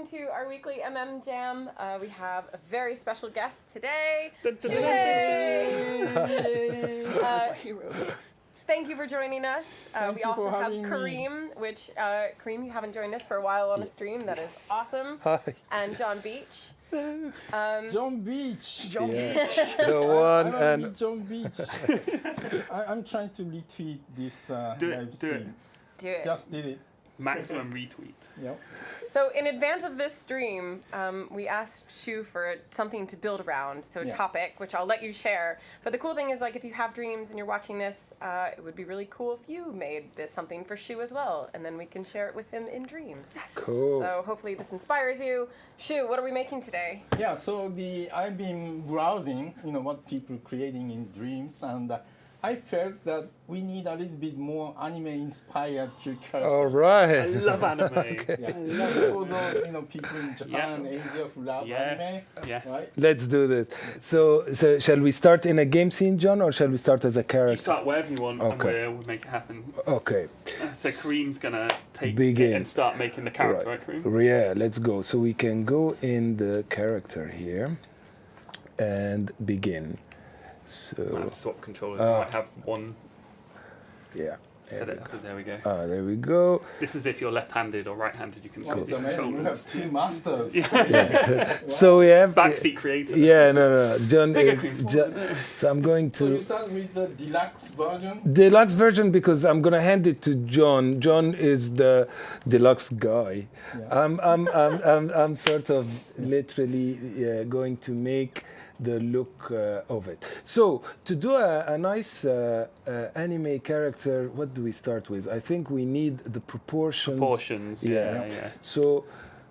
welcome to our weekly Jam. We have a very special guest today, Shuhei! Thank you for joining us. We also have Kareem, which, Kareem, you haven't joined us for a while on a stream. That is awesome. Hi. And John Beach. John Beach. John Beach. The one and John Beach. I'm trying to retweet this live stream. Do it. Just did it. Maximum retweet. Yep. So in advance of this stream, we asked Shu for something to build around, so a topic, which I'll let you share. But the cool thing is, like, if you have dreams and you're watching this, it would be really cool if you made this something for Shu as well, and then we can share it with him in dreams. Yes. Cool. So hopefully this inspires you. Shu, what are we making today? Yeah. So I've been browsing, what people creating in dreams, and I felt that we need a little bit more anime-inspired characters. all right. I love anime. Yeah. For those, people in Japan and Asia who love anime. Yes. Right? Let's do this. So shall we start in a game scene, John, or shall we start as a You character? start wherever you want, Okay. and we'll make it happen. Okay. So Kareem's gonna take Begin. it and start making the character, right, Kareem? Yeah, let's go. So we can go in the character here and begin. I So have to swap controllers. I might have one yeah. set it up. There we go. There we go. This is if you're left-handed or right-handed. You can swap So the amazing. We have controllers. two masters. So we have Backseat creator. Yeah, no. John Bigger is Kareem, so I'm going So you to start with the deluxe version? deluxe version because I'm gonna hand it to John. John is the deluxe guy. Yeah. I'm sort of literally going to make the look of it. So to do a nice anime character, what do we start with? I think we need the proportions. Proportions. Yeah. So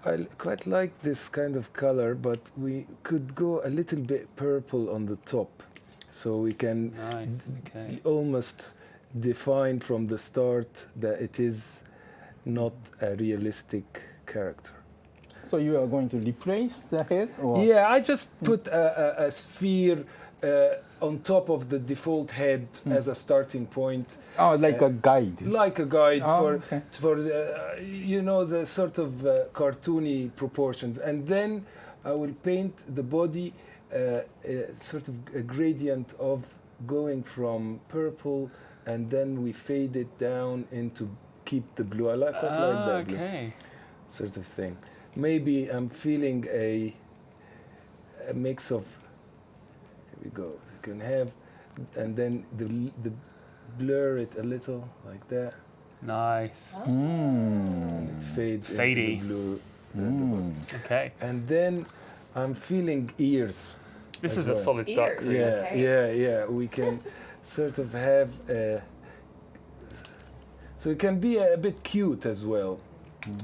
I quite like this kind of color, but we could go a little bit purple on the top, so we can Nice. Okay. almost define from the start that it is not a realistic character. So you are going to replace the head? Or? Yeah, I just put a sphere on top of the default head as a starting point. Oh, like a guide. Like a guide okay. for the sort of cartoony proportions. And then I will paint the body sort of a gradient of going from purple, and then we fade it down into keep the blue. I like quite like that blue Okay. sort of thing. Maybe I'm feeling a mix of. Here we go. You can have, and then the blur it a little like that. Nice. And it fades Fadey. into the blue. Okay. And then I'm feeling ears. This as is a well. solid start. Ears. Kareem. Okay. Yeah. We can sort of have. So it can be a bit cute as well.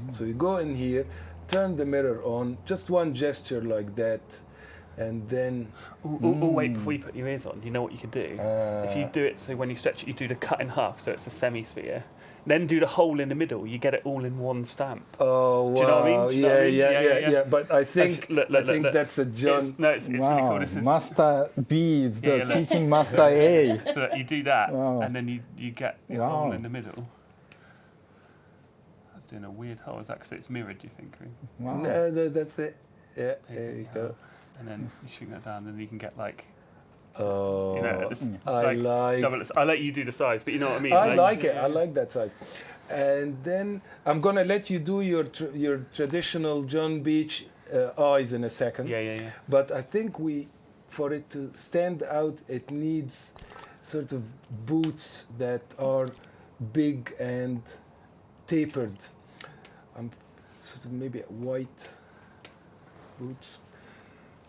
So you go in here, turn the mirror on, just one gesture like that, and then. Wait, before you put your ears on, you know what you could do? If you do it, so when you stretch it, you do the cut in half, so it's a semi-sphere. Then do the hole in the middle. You get it all in one stamp. Oh wow! Do you know what I mean? Do you know what I mean? Yeah. But I think Look, I think look. that's a John. It's really cool. This is Master B is the look. teaching Master A. so that you do that, Wow. and then you get the Wow. hole in the middle. That's doing a weird hole. Is that because it's mirrored? Do you think? Kareem? Wow. No, that's it. Yeah, there you go. And then you shrink that down, and then you can get like. Oh, I like. I'll let you do the size, but you know what I mean. I like it. I like that size. And then I'm gonna let you do your traditional John Beach eyes in a second. Yeah. But I think for it to stand out, it needs sort of boots that are big and tapered. Sort of maybe white boots.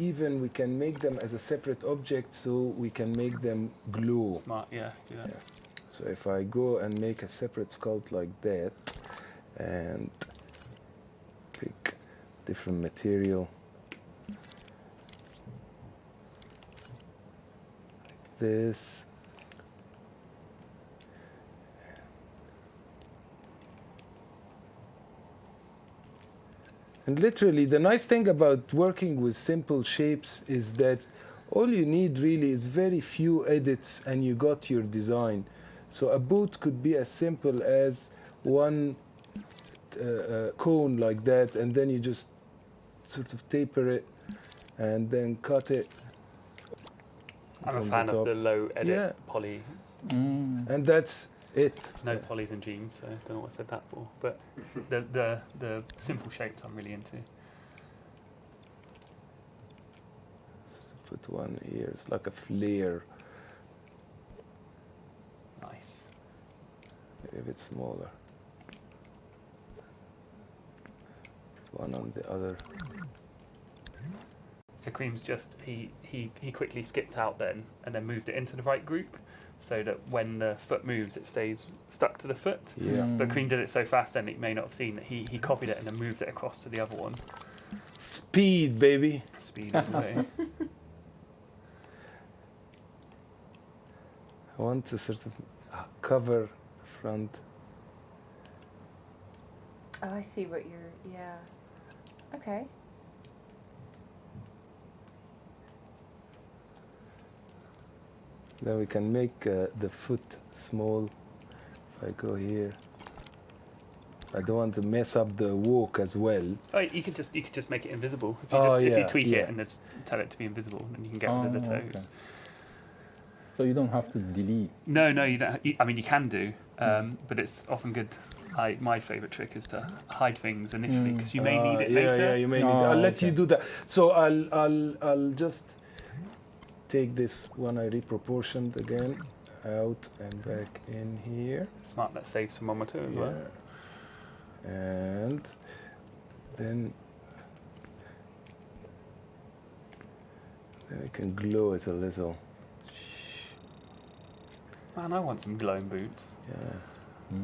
Even we can make them as a separate object, so we can make them glow. Smart. Yeah. Let's do that. Yeah. So if I go and make a separate sculpt like that, and pick different material, like this. And literally, the nice thing about working with simple shapes is that all you need really is very few edits and you got your design. So a boot could be as simple as one cone like that, and then you just sort of taper it and then cut it. I'm a from fan the of top. the low edit Yeah. poly. And that's it. No polys in dreams, so I don't know what I said that for. But the simple shapes I'm really into. So put one here. It's like a flare. Nice. Maybe a bit smaller. Put one on the other. So Kareem's just he quickly skipped out then and then moved it into the right group, so that when the foot moves, it stays stuck to the foot. Yeah. But Kareem did it so fast, then he may not have seen that he copied it and then moved it across to the other one. Speed, baby. Speed away. I want to sort of cover the front. Oh, I see what you're. Yeah. Okay. Then we can make the foot small. If I go here, I don't want to mess up the walk as well. Oh, you could just make it invisible if you if yeah, you tweak yeah. it and just tell it to be invisible, then you can get rid of the toes. Okay. So you don't have to delete. No, you don't. I mean, you can do, but it's often good. My favourite trick is to hide things initially because you may need it yeah, later. Yeah, you may need. Oh, I'll let you okay. do that. So I'll just take this one I reproportioned again out and back in here. Smart. That saves some monitor as well. And then I can glow it a little. Man, I want some glowing boots. Yeah.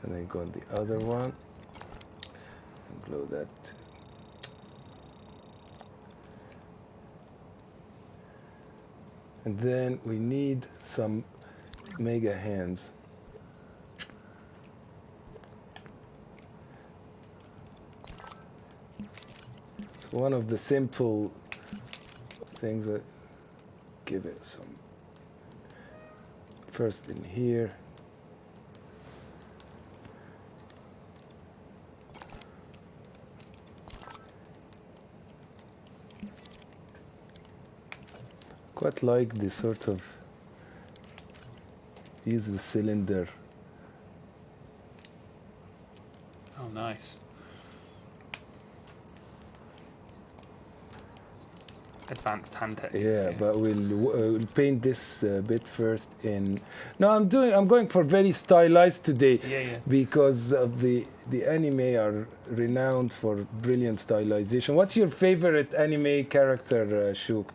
And then go on the other one and glow that too. And then we need some mega hands. So one of the simple things that give it some first in here. Quite like this sort of use the cylinder. Oh, nice. Advanced hand techniques. Yeah, here. but we'll paint this bit first in. No, I'm going for very stylized today. Yeah. Because of the anime are renowned for brilliant stylization. What's your favorite anime character, Shu?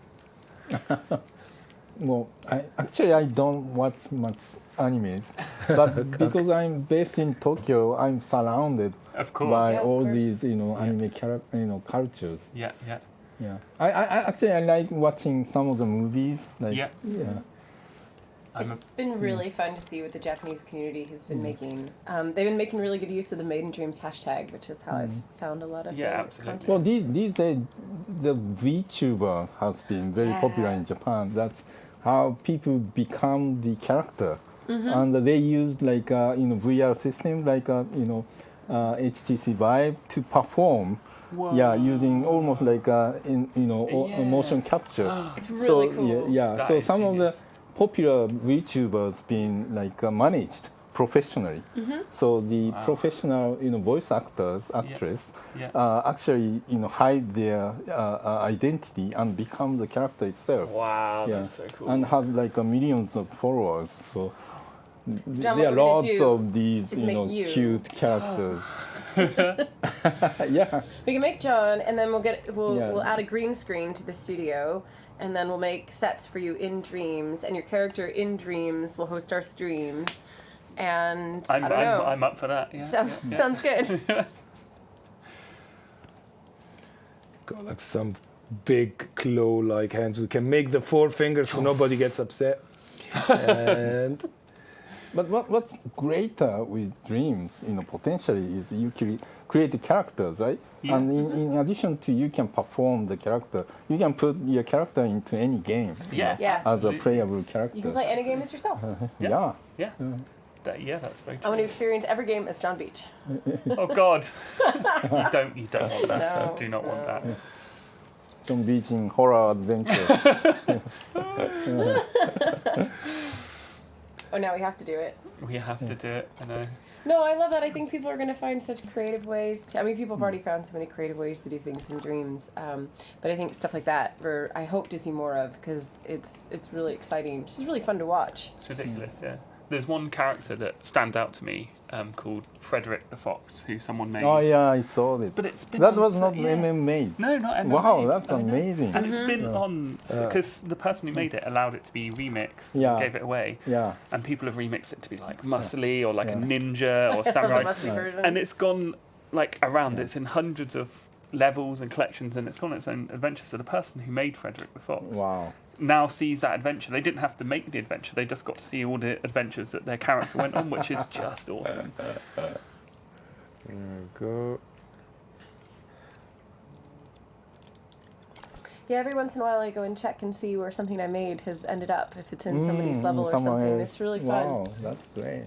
Well, I don't watch much animes, but because I'm based in Tokyo, I'm surrounded Of course. by Yeah, of all course. these, anime cultures. Yeah. Yeah, I like watching some of the movies. Like, Yeah. It's been really fun to see what the Japanese community has been making. They've been making really good use of the Made in Dreams hashtag, which is how I've found a lot of Yeah, their absolutely. Well, content. these days, the VTuber has been very popular in Japan. That's how people become the character, and they use like VR system like HTC Vive to perform. Whoa. Yeah, using almost like motion capture. It's really cool. Yeah. That So is some of the genius. popular VTubers been like managed professionally. So the professional voice actress Yeah. actually hide their identity and become the character itself. Wow, Yeah. that's so cool. And has like millions of followers. So John, there are what we're gonna lots do of these is make you. cute characters. Yeah. We can make John, and then we'll Yeah. we'll add a green screen to the studio, and then we'll make sets for you in Dreams, and your character in Dreams will host our streams. And I don't know. I'm up for that. Yeah. Sounds good. Got like some big claw-like hands. We can make the four fingers so nobody gets upset. And But what's greater with dreams, potentially is you create the characters, right? Yeah. And in addition to you can perform the character, you can put your character into any game. Yeah. Yeah. As a absolutely. playable character. You can play any game as yourself. Yeah. Yeah. Yeah, that's very I true. want to experience every game as John Beach. Oh God, you don't want that. No, You do not want that. Some beach in horror adventure. Oh, now we have to do it. We have to do it. I know. No, I love that. I think people are going to find such creative ways. People have already found so many creative ways to do things in dreams. But I think stuff like that, I hope to see more of because it's really exciting. It's just really fun to watch. It's ridiculous. Yeah. There's one character that stands out to me called Frederick the Fox, who someone made. Oh yeah, I saw it. But it's been That on was so- not yeah. MMA. No, not MMA. Wow, that's I know. amazing. And it's been Yeah. on because the person who made it allowed it to be remixed. Yeah. And gave it away. Yeah. And people have remixed it to be like muscly or like a Yeah. ninja or the samurai. musty version. And it's gone like around. Yeah. It's in hundreds of levels and collections, and it's gone on its own adventure. So the person who made Frederick the Fox Wow. now sees that adventure. They didn't have to make the adventure; they just got to see all the adventures that their character went on, which is just awesome. There we go. Yeah, every once in a while I go and check and see where something I made has ended up, if it's in somebody's level or someone something. else. It's really fun. Wow, that's great.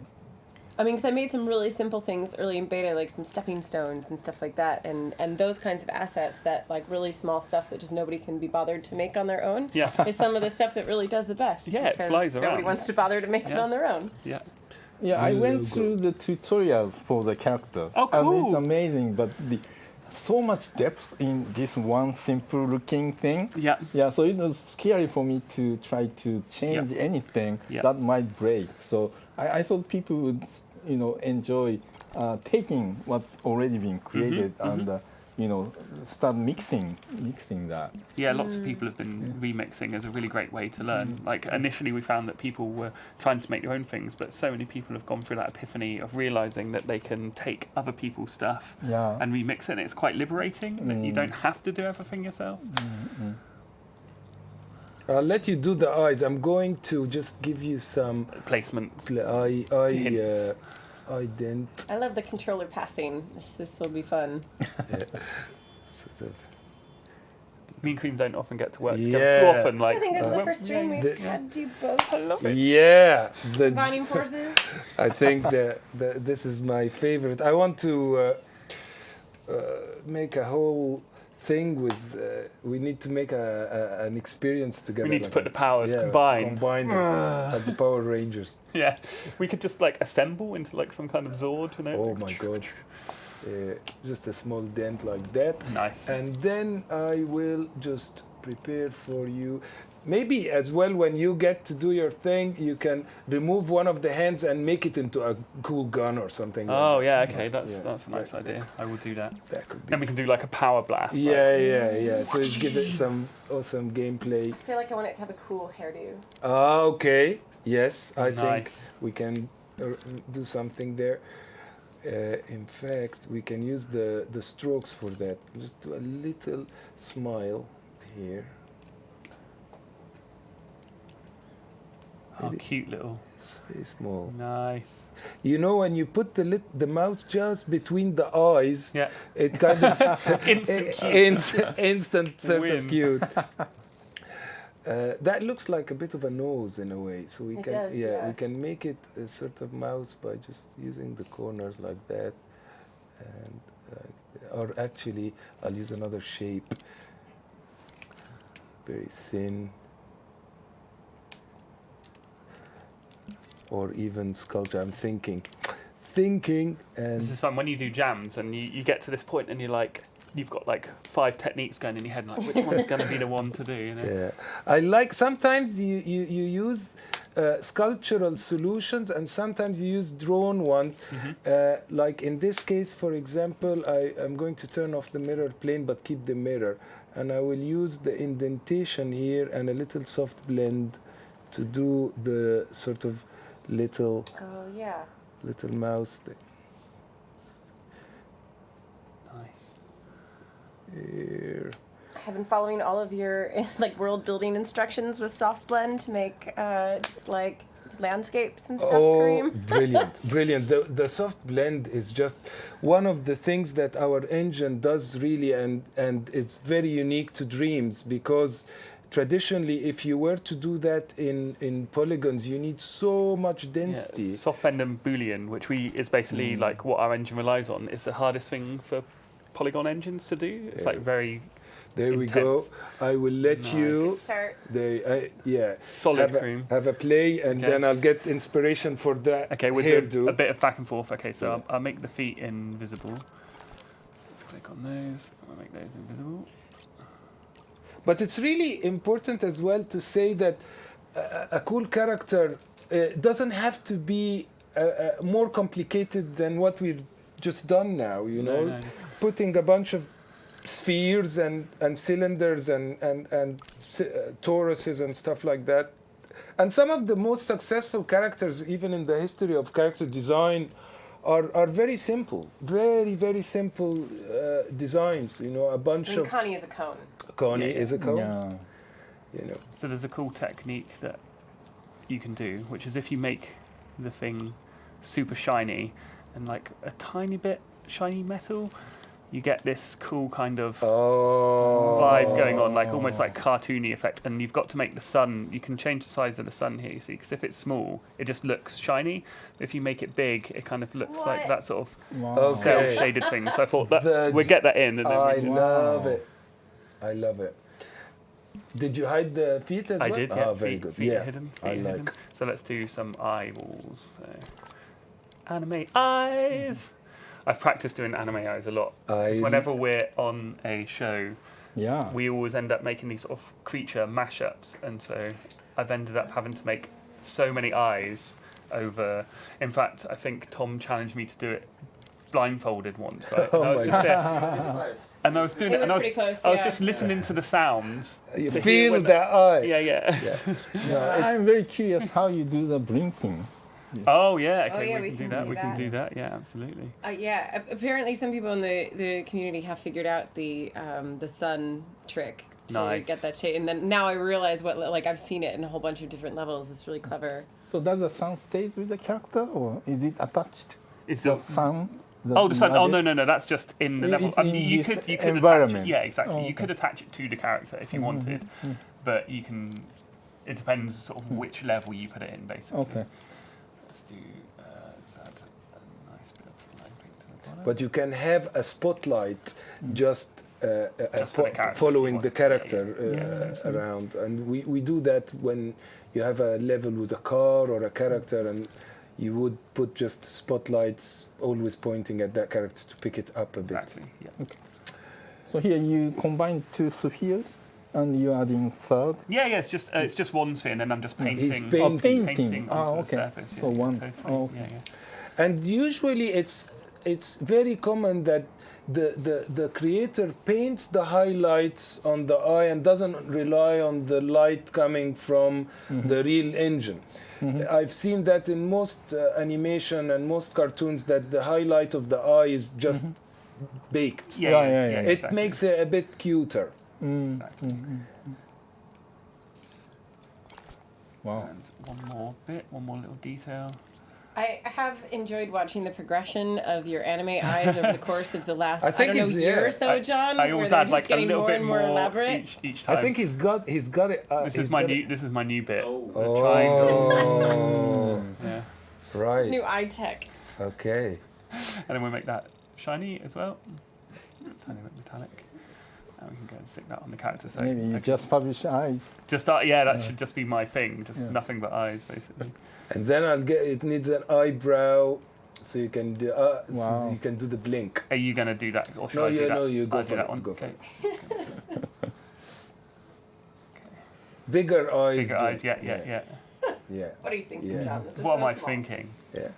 I mean, because I made some really simple things early in beta, like some stepping stones and stuff like that, and those kinds of assets that, like, really small stuff that just nobody can be bothered to make on their own Yeah, is some of the stuff that really does the best. Yeah, it because flies nobody around. wants to bother to make it Yeah. on their own. yeah. Yeah, I New went logo. through the tutorials for the character. Oh, And it's cool. amazing, but so much depth in this one simple looking thing. Yeah, Yeah, so it was scary for me to try to change anything Yeah. that might break. So I thought people would, enjoy taking what's already been created and, start mixing that. yeah. Lots of people have been remixing as a really great way to learn. Like initially, we found that people were trying to make their own things, but so many people have gone through that epiphany of realizing that they can take other people's stuff Yeah. and remix it. And it's quite liberating that you don't have to do everything yourself. I'll let you do the eyes. I'm going to just give you some Placement. eye dent. I love the controller passing. This will be fun. Sort of. Me and Kareem don't often get to work together Yeah. too often. Like I think this is the when- first stream we've The- had you both. I love it. Yeah, Combining forces. I think this is my favorite. I want to make a whole thing with. We need to make an experience together. we need to like put the powers yeah, combined. Combine them, like the Power Rangers. Yeah, we could just like assemble into like some kind of Zord, you know? Oh my god. Just a small dent like that. Nice. And then I will just prepare for you. Maybe as well, when you get to do your thing, you can remove one of the hands and make it into a cool gun or something. Oh like yeah, that. okay, that's Yeah, a nice idea. I will do that. That could be. Then we can do like a power blast. Yeah. So it's give it some awesome gameplay. I feel like I want it to have a cool hairdo. Okay. Yes, I Nice. think we can do something there. In fact, we can use the strokes for that. Just do a little smile here. Oh, cute little. It's very small. Nice. You know, when you put the mouse just between the eyes, Yeah. it kind of Instant cute. instant sort Win. of cute. That looks like a bit of a nose in a way, so we It can does, yeah. we can make it a sort of mouse by just using the corners like that, and or actually I'll use another shape, very thin, or even sculpture. I'm thinking, and This is fun when you do jams and you get to this point and you're like, you've got like 5 techniques going in your head, and like which one's going to be the one to do? You know? yeah, I like sometimes you use sculptural solutions and sometimes you use drawn ones. Like in this case, for example, I'm going to turn off the mirror plane but keep the mirror, and I will use the indentation here and a little soft blend to do the sort of little Oh yeah. mouse thing. Nice. Here. I've been following all of your like world building instructions with soft blend to make just like landscapes and stuff. Oh, Kareem. brilliant. The soft blend is just one of the things that our engine does really, and it's very unique to Dreams because it traditionally, if you were to do that in polygons, you need so much density. Yeah, soft bend and Boolean, which is basically like what our engine relies on, is the hardest thing for polygon engines to do. It's like very There intense. we go. I will let you. Start. Solid have cream. have a play, and Okay. then I'll get inspiration for that Okay, we'll hairdo. do a bit of back and forth. Okay, so Yeah. I'll make the feet invisible. So let's click on those. I'll make those invisible. But it's really important as well to say that a cool character doesn't have to be more complicated than what we've just done now. You know, No. putting a bunch of spheres and cylinders and toruses and stuff like that. And some of the most successful characters, even in the history of character design, are very simple, very simple designs. You know, a bunch I mean, of Connie is a cone. Connie Yeah. is a cone. Yeah. You know, So there's a cool technique that you can do, which is if you make the thing super shiny and like a tiny bit shiny metal, you get this cool kind of vibe going on, like almost like cartoony effect. And you've got to make the sun, you can change the size of the sun here, you see, because if it's small, it just looks shiny. If you make it big, it kind of looks like What? that sort of Wow. Okay. cel-shaded thing. So I thought that The we'll get that in. And then I we can, love Wow. it. I love it. Did you hide the feet as I well? did, yeah. Oh, very feet, good. Feet Yeah, are hidden. Feet I are hidden. like. So let's do some eyeballs. So. Anime eyes. I've practiced doing anime eyes a lot. Because whenever we're on a show, Yeah. we always end up making these sort of creature mashups, and so I've ended up having to make so many eyes over. In fact, I think Tom challenged me to do it blindfolded once, right? Oh And I was my just there, and I was doing It it, and was I was, pretty close, I was yeah. just listening to the sounds. You to hear feel when that eye. Yeah, yeah. No, it's, I'm very curious how you do the blinking. Oh yeah, okay, Oh, yeah, we can do that. We can that. do that. Yeah, absolutely. Yeah, apparently some people in the community have figured out the sun trick to Nice. get that shape. And then now I realize what, like, I've seen it in a whole bunch of different levels. It's really clever. So does the sun stays with the character, or is it attached? It's The a, sun. oh, the sun. Oh body? no, that's just in the level. It's I mean, in you this could environment. attach it. Yeah, exactly. Oh, You okay. could attach it to the character if you wanted, but you can. It depends sort of which level you put it in, basically. Okay. Let's do. Let's add a nice bit of line paint to the bottom. but you can have a spotlight just, Just for the character, following if the you want. character Yeah. around. And we do that when you have a level with a car or a character, and you would put just spotlights always pointing at that character to pick it up a bit. Exactly. Yeah. So here you combine two spheres, and you're adding third. Yeah. It's just one sphere, and then I'm just painting. He's painting. Painting onto the okay. surface. Yeah, So one. Totally. Oh, okay. Yeah. And usually it's very common that the creator paints the highlights on the eye and doesn't rely on the light coming from the real engine. I've seen that in most animation and most cartoons, that the highlight of the eye is just baked. Yeah. It exactly. makes it a bit cuter. Exactly. Wow. And one more little detail. I have enjoyed watching the progression of your anime eyes over the course of the last, I think don't know, it's- year or yeah. so, John. I always where add they're like just a getting little more bit and more elaborate. each time. I think he's got it. this he's is my got new it. this is my new bit. Oh. The triangle. Yeah. Right. New eye tech. Okay. And then we make that shiny as well. Tiny bit metallic. And we can go and stick that on the character. So Maybe you just publish eyes. just that should just be my thing. Just Yeah. nothing but eyes, basically. And then it needs an eyebrow, so you can do Wow. so you can do the blink. Are you gonna do that, or should No, I do you that? no, you go I'll for do that it. one. Go for Okay. it. Bigger eyes. Bigger eyes. Yeah. Yeah. What do you think, Yeah. John? This is What so am I small. thinking? Yeah.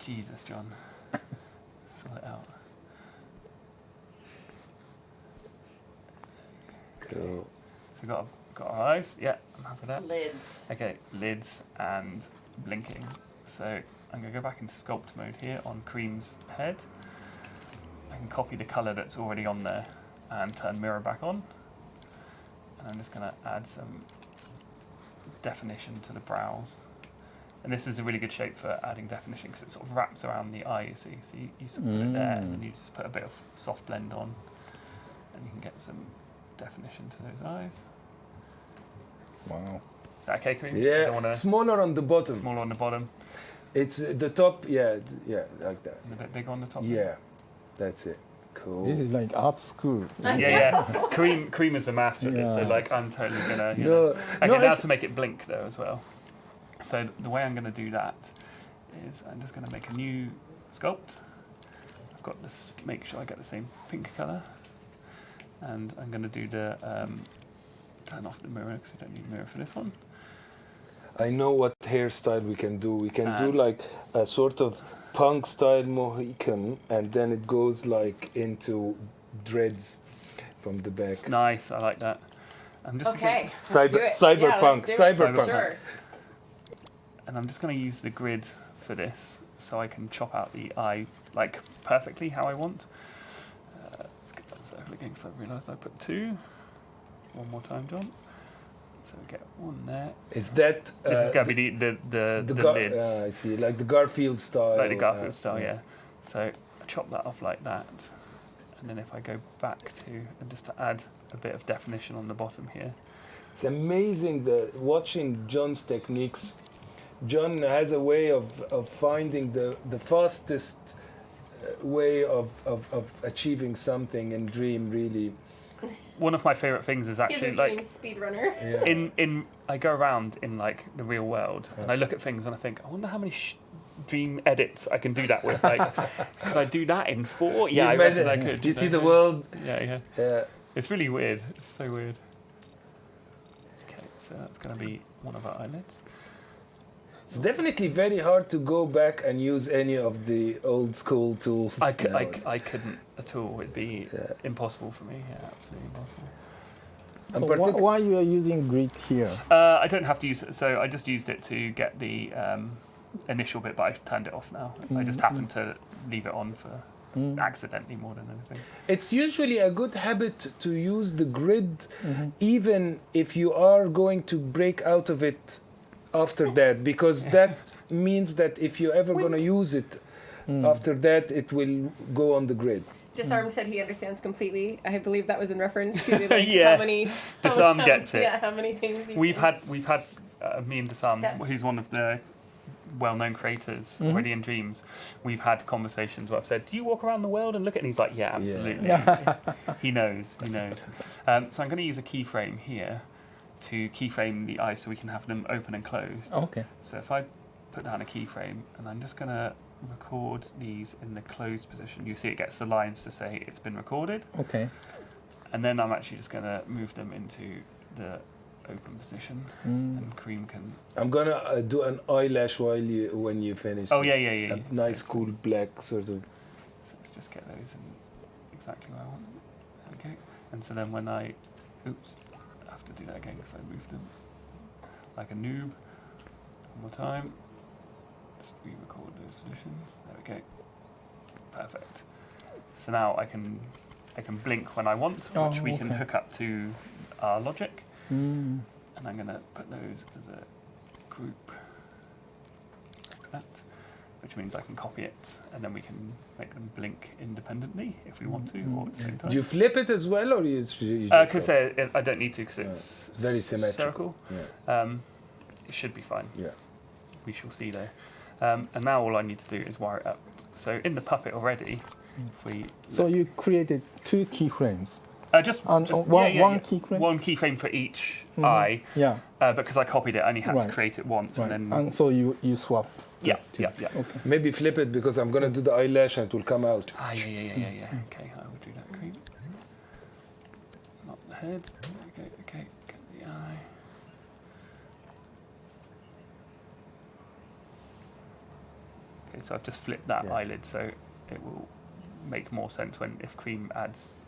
Jesus, John. Sort it out. Cool. So we got our eyes. Yeah, I'm happy with that. Lids. Okay, lids and blinking. So I'm going to go back into sculpt mode here on Kareem's head. I can copy the colour that's already on there and turn mirror back on. And I'm just going to add some definition to the brows. And this is a really good shape for adding definition because it sort of wraps around the eye, you see. So you sort of put it there and then you just put a bit of soft blend on and you can get some definition to those eyes. Wow. Is that okay, Kareem? You Yeah, don't wanna smaller on the bottom. smaller on the bottom It's the top, yeah, like that. and a bit bigger on the top. Yeah, that's it. Cool. This is like art school. Yeah. Kareem is the master of it, so Yeah. like I'm totally gonna. You No, know. Okay, no, now it's- to make it blink though as well. So the way I'm gonna do that is I'm just gonna make a new sculpt. I've got this. Make sure I get the same pink color, and I'm gonna do the turn off the mirror because we don't need a mirror for this one. I know what hairstyle we can do. We can do And- like a sort of punk style Mohican, and then it goes like into dreads from the back. It's nice. I like that. I'm just Okay. Cyber- let's do it. cyberpunk, Yeah, let's do it. cyberpunk. Sure. And I'm just going to use the grid for this so I can chop out the eye like perfectly how I want. Let's get that circle again because I realised I put 2. One more time, John. So we get 1 there. Is that This is going to be the lids, I see, like the Garfield style. like the Garfield style, yeah. So I chop that off like that. And then if I go back to, and just to add a bit of definition on the bottom here. It's amazing watching John's techniques. John has a way of finding the fastest way of achieving something in Dream, really. One of my favourite things is He's a actually dream like speedrunner. Yeah. in I go around in like the real world and I look at things and I think I wonder how many dream edits I can do that with. Like, could I do that in 4? Yeah, I reckon I could. You see know? the world. Yeah. Yeah. It's really weird. It's so weird. Okay, so that's gonna be one of our eyelids. It's definitely very hard to go back and use any of the old school tools. I now. couldn't at all. It'd be impossible for me. Yeah, absolutely impossible. So why you are using grid here? I don't have to use it, so I just used it to get the initial bit, but I've turned it off now. I just happened to leave it on for accidentally more than anything. It's usually a good habit to use the grid, even if you are going to break out of it after that, because that means that if you're ever going to use it after that, it will go on the grid. Disarm said he understands completely. I believe that was in reference to like, Yes. how many. Disarm gets it. Yeah, how many things. We've had me and Disarm, Steps. who's one of the well-known creators already in Dreams. We've had conversations where I've said, "Do you walk around the world and look at?" And he's like, "Yeah, absolutely." He knows. He knows. So I'm going to use a keyframe here to keyframe the eyes so we can have them open and closed. Okay. So if I put down a keyframe and I'm just going to record these in the closed position, you see it gets the lines to say it's been recorded. Okay. And then I'm actually just going to move them into the open position, and Kareem can. I'm gonna do an eyelash when you finish. Oh yeah. A nice, cool black sort of. So let's just get those in exactly where I want them. Okay. And so then when I, oops, I have to do that again because I moved them like a noob. One more time. Just re-record those positions. There we go. Perfect. So now I can blink when I want, which we can hook up to our logic. And I'm going to put those as a group like that, which means I can copy it and then we can make them blink independently if we want to, or at the same time. Do you flip it as well, or you just? Because I don't need to because it's very symmetrical. Yeah. It should be fine. Yeah. We shall see though. And now all I need to do is wire it up. So in the puppet already, if we So you created 2 keyframes. just One keyframe. One keyframe for each eye. Yeah. Because I copied it, I only had to Right. create it once, Right. and then so you swap. yeah. Okay. Maybe flip it because I'm gonna do the eyelash and it will come out. Yeah. Okay, I will do that, Kareem. Not the head. Okay, get the eye. Okay, so I've just flipped that eyelid, so it will make more sense if Kareem adds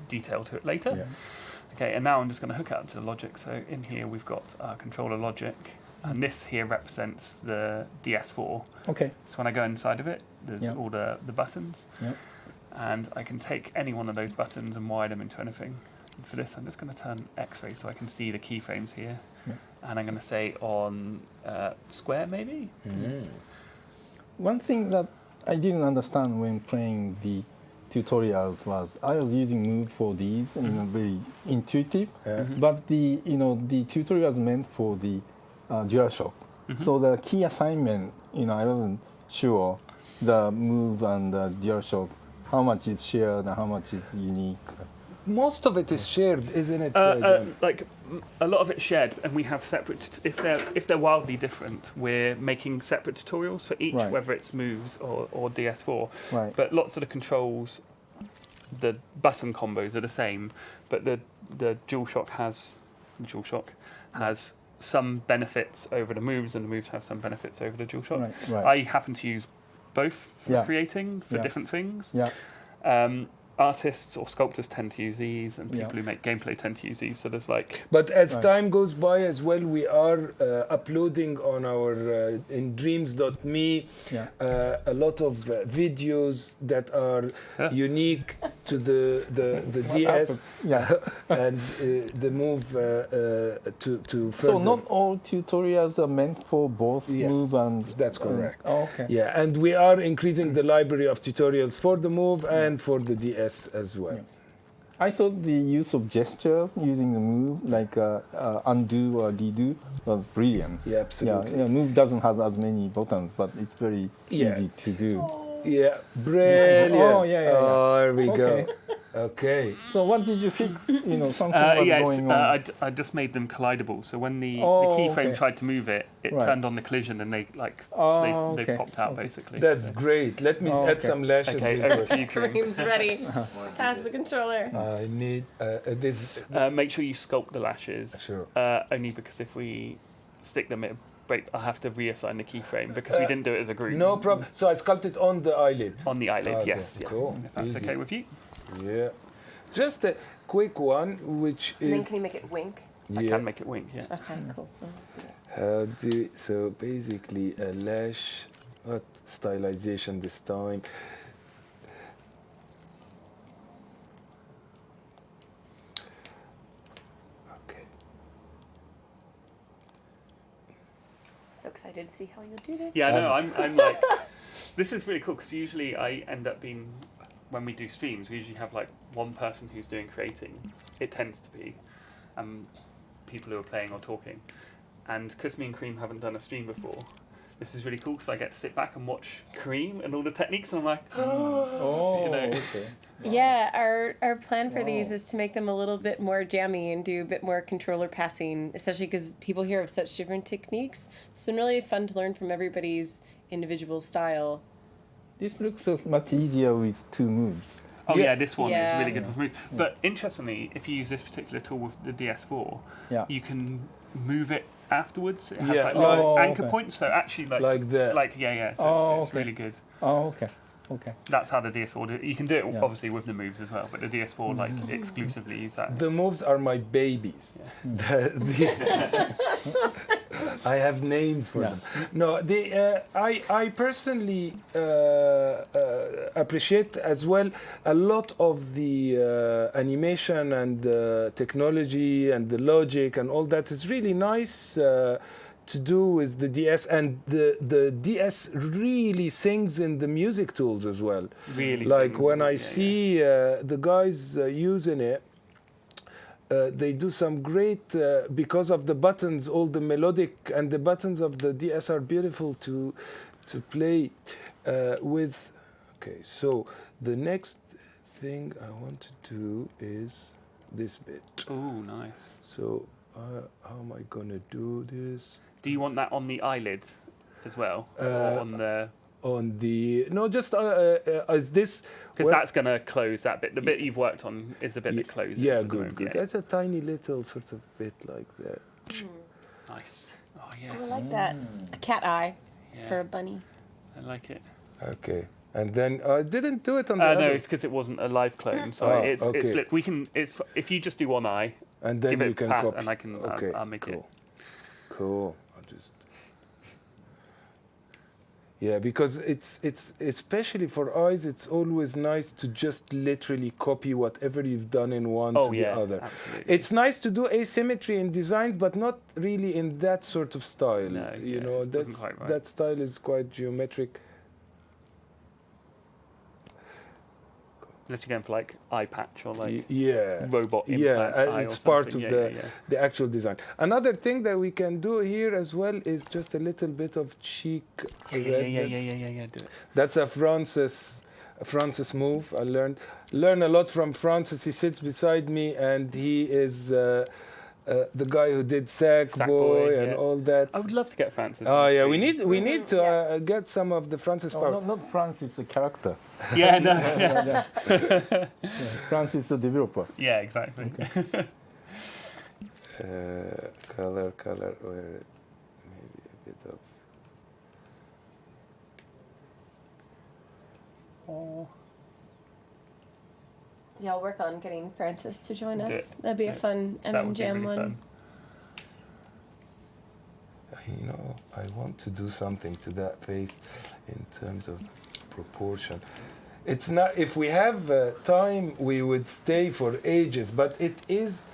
detail to it later. Yeah. Okay, and now I'm just going to hook it up to the logic. So in here we've got our controller logic, and this here represents the DS4. Okay. So when I go inside of it, there's Yeah. all the buttons. Yeah. And I can take any one of those buttons and wire them into anything. And for this, I'm just going to turn X-ray so I can see the keyframes here. Yeah. And I'm going to say on square, maybe? One thing that I didn't understand when playing the tutorials was I was using Move for these, very intuitive. Yeah. But the tutorials meant for the DualShock. So the key assignment, I wasn't sure the Move and the DualShock, how much is shared and how much is unique. Most of it is shared, isn't it? John? Like a lot of it's shared, and we have separate. If they're wildly different, we're making separate tutorials for each, Right. whether it's moves or DS4. Right. But lots of the controls, the button combos are the same, but the DualShock has some benefits over the moves, and the moves have some benefits over the DualShock. Right. I happen to use both for Yeah. creating for Yeah. different things. Yeah. Artists or sculptors tend to use these, and people Yeah. who make gameplay tend to use these. So there's like But as Right. time goes by as well, we are uploading on our in dreams.me Yeah. a lot of videos that are Yeah. unique to the DS Yeah. and the move to further. So not all tutorials are meant for both Yes, Move and. that's correct. Okay. Yeah, and we are increasing the library of tutorials for the move and for the DS as well. Yeah. I thought the use of gesture using the Move, like undo or redo, was brilliant. Yeah, absolutely. Yeah, Move doesn't have as many buttons, but it's very Yeah. easy to do. Yeah, brilliant. Oh, yeah. Oh, there we Okay. go. Okay. So what did you fix? Something was going on. I just made them collidable. So when the Oh, keyframe okay. tried to move it, it Right. turned on the collision, and they Oh, they okay. popped out basically. That's So- great. Let me Oh, add okay. some lashes. Okay, real over quick. to you, Kareem. Kareem's ready. Pass the controller. I need this. Make sure you sculpt the lashes. Sure. Only because if we stick them, it'll break. I have to reassign the keyframe because we didn't do it as a group. No problem. So I sculpted on the eyelid. On the eyelid, Okay, yes. Yeah. cool. If that's Easy. okay with you. Yeah. Just a quick one, which And then is can you make it wink? I yeah. can make it wink, yeah. Okay, cool. How do so basically a lash, what stylization this time? Okay. So excited to see how you'll do this. Yeah, no, I'm like, this is really cool because usually I end up being, when we do streams, we usually have like one person who's doing creating. It tends to be people who are playing or talking. And because me and Kareem haven't done a stream before, this is really cool because I get to sit back and watch Kareem and all the techniques, and I'm like, Oh, you know. okay. Yeah, our plan for these Wow. is to make them a little bit more jammy and do a bit more controller passing, especially because people here have such different techniques. It's been really fun to learn from everybody's individual style. This looks so much easier with two moves. oh Yeah. yeah, this one is Yeah. really good with moves. But interestingly, if you use this particular tool with the DS4, Yeah. you can move it afterwards. It has Yeah, like like- little Oh, anchor okay. points, so actually Like that. yeah. So Oh, it's okay. really good. Oh, okay. Okay. That's how the DS4 you can do it Yeah. obviously with the moves as well, but the DS4 like exclusively use that. The moves are my babies. I have names for Yeah. them. No, I personally appreciate as well a lot of the animation and the technology and the logic and all that is really nice to do with the DS, and the DS really sings in the music tools as well. Really Like sings when a lot, I yeah, see the guys using it, they do some great because of the buttons. All the melodic and the buttons of the DS are beautiful to play with. Okay, so the next thing I want to do is this bit. yeah. Oh, nice. So how am I gonna do this? Do you want that on the eyelid as well, or on the? On the no, just is this? Because well- that's gonna close that bit. The bit you've worked on is the bit that closes. Yeah, at the good, moment, good. yeah. That's a tiny little sort of bit like that. Nice. Oh I yes. like that. A cat eye Yeah, for a bunny. I like it. Okay, and then I didn't do it on the No, other. it's because it wasn't a live clone. So Oh, it's okay. flipped. We can. It's if you just do one eye, And then give you it can path, copy. and I can. Okay, I'll make cool. it. Cool. I'll just. Yeah, because it's especially for eyes, it's always nice to just literally copy whatever you've done in one Oh to yeah, the other. absolutely. It's nice to do asymmetry in designs, but not really in that sort of style. No, you yeah, know, it doesn't quite right. that style is quite geometric. Unless you're going for like eye patch or like Yeah. robot Yeah, implant eye or it's part of something. the actual design. Another thing that we can do here as well is just a little bit of cheek redness. Yeah, do it. That's a Francis move. I learn a lot from Francis. He sits beside me, and he is the guy who did Sackboy and all that. I would love to get Francis. Oh on the yeah, stream. we need to get some of the Francis Oh, power. not Francis, the character. Yeah, no. Francis, the developer. Yeah, exactly. Okay. Color, or maybe a bit of. Oh. Yeah, I'll work on getting Francis to join us. Do it. That'd be a fun That MM would be Jam really one. fun. I want to do something to that face in terms of proportion. It's not, if we have time, we would stay for ages, but it is,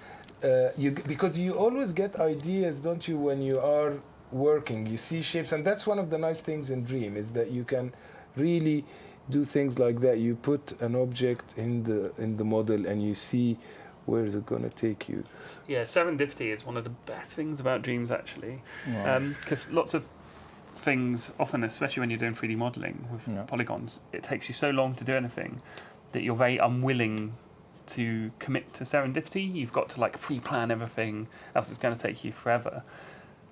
because you always get ideas, don't you, when you are working, you see shapes, and that's one of the nice things in Dream, is that you can really do things like that. You put an object in the model and you see where is it going to take you. Yeah, serendipity is one of the best things about dreams, actually, Wow. because lots of things, often, especially when you're doing 3D modelling with polygons, it takes you so long to do anything that you're very unwilling to commit to serendipity. You've got to like pre-plan everything, else it's going to take you forever.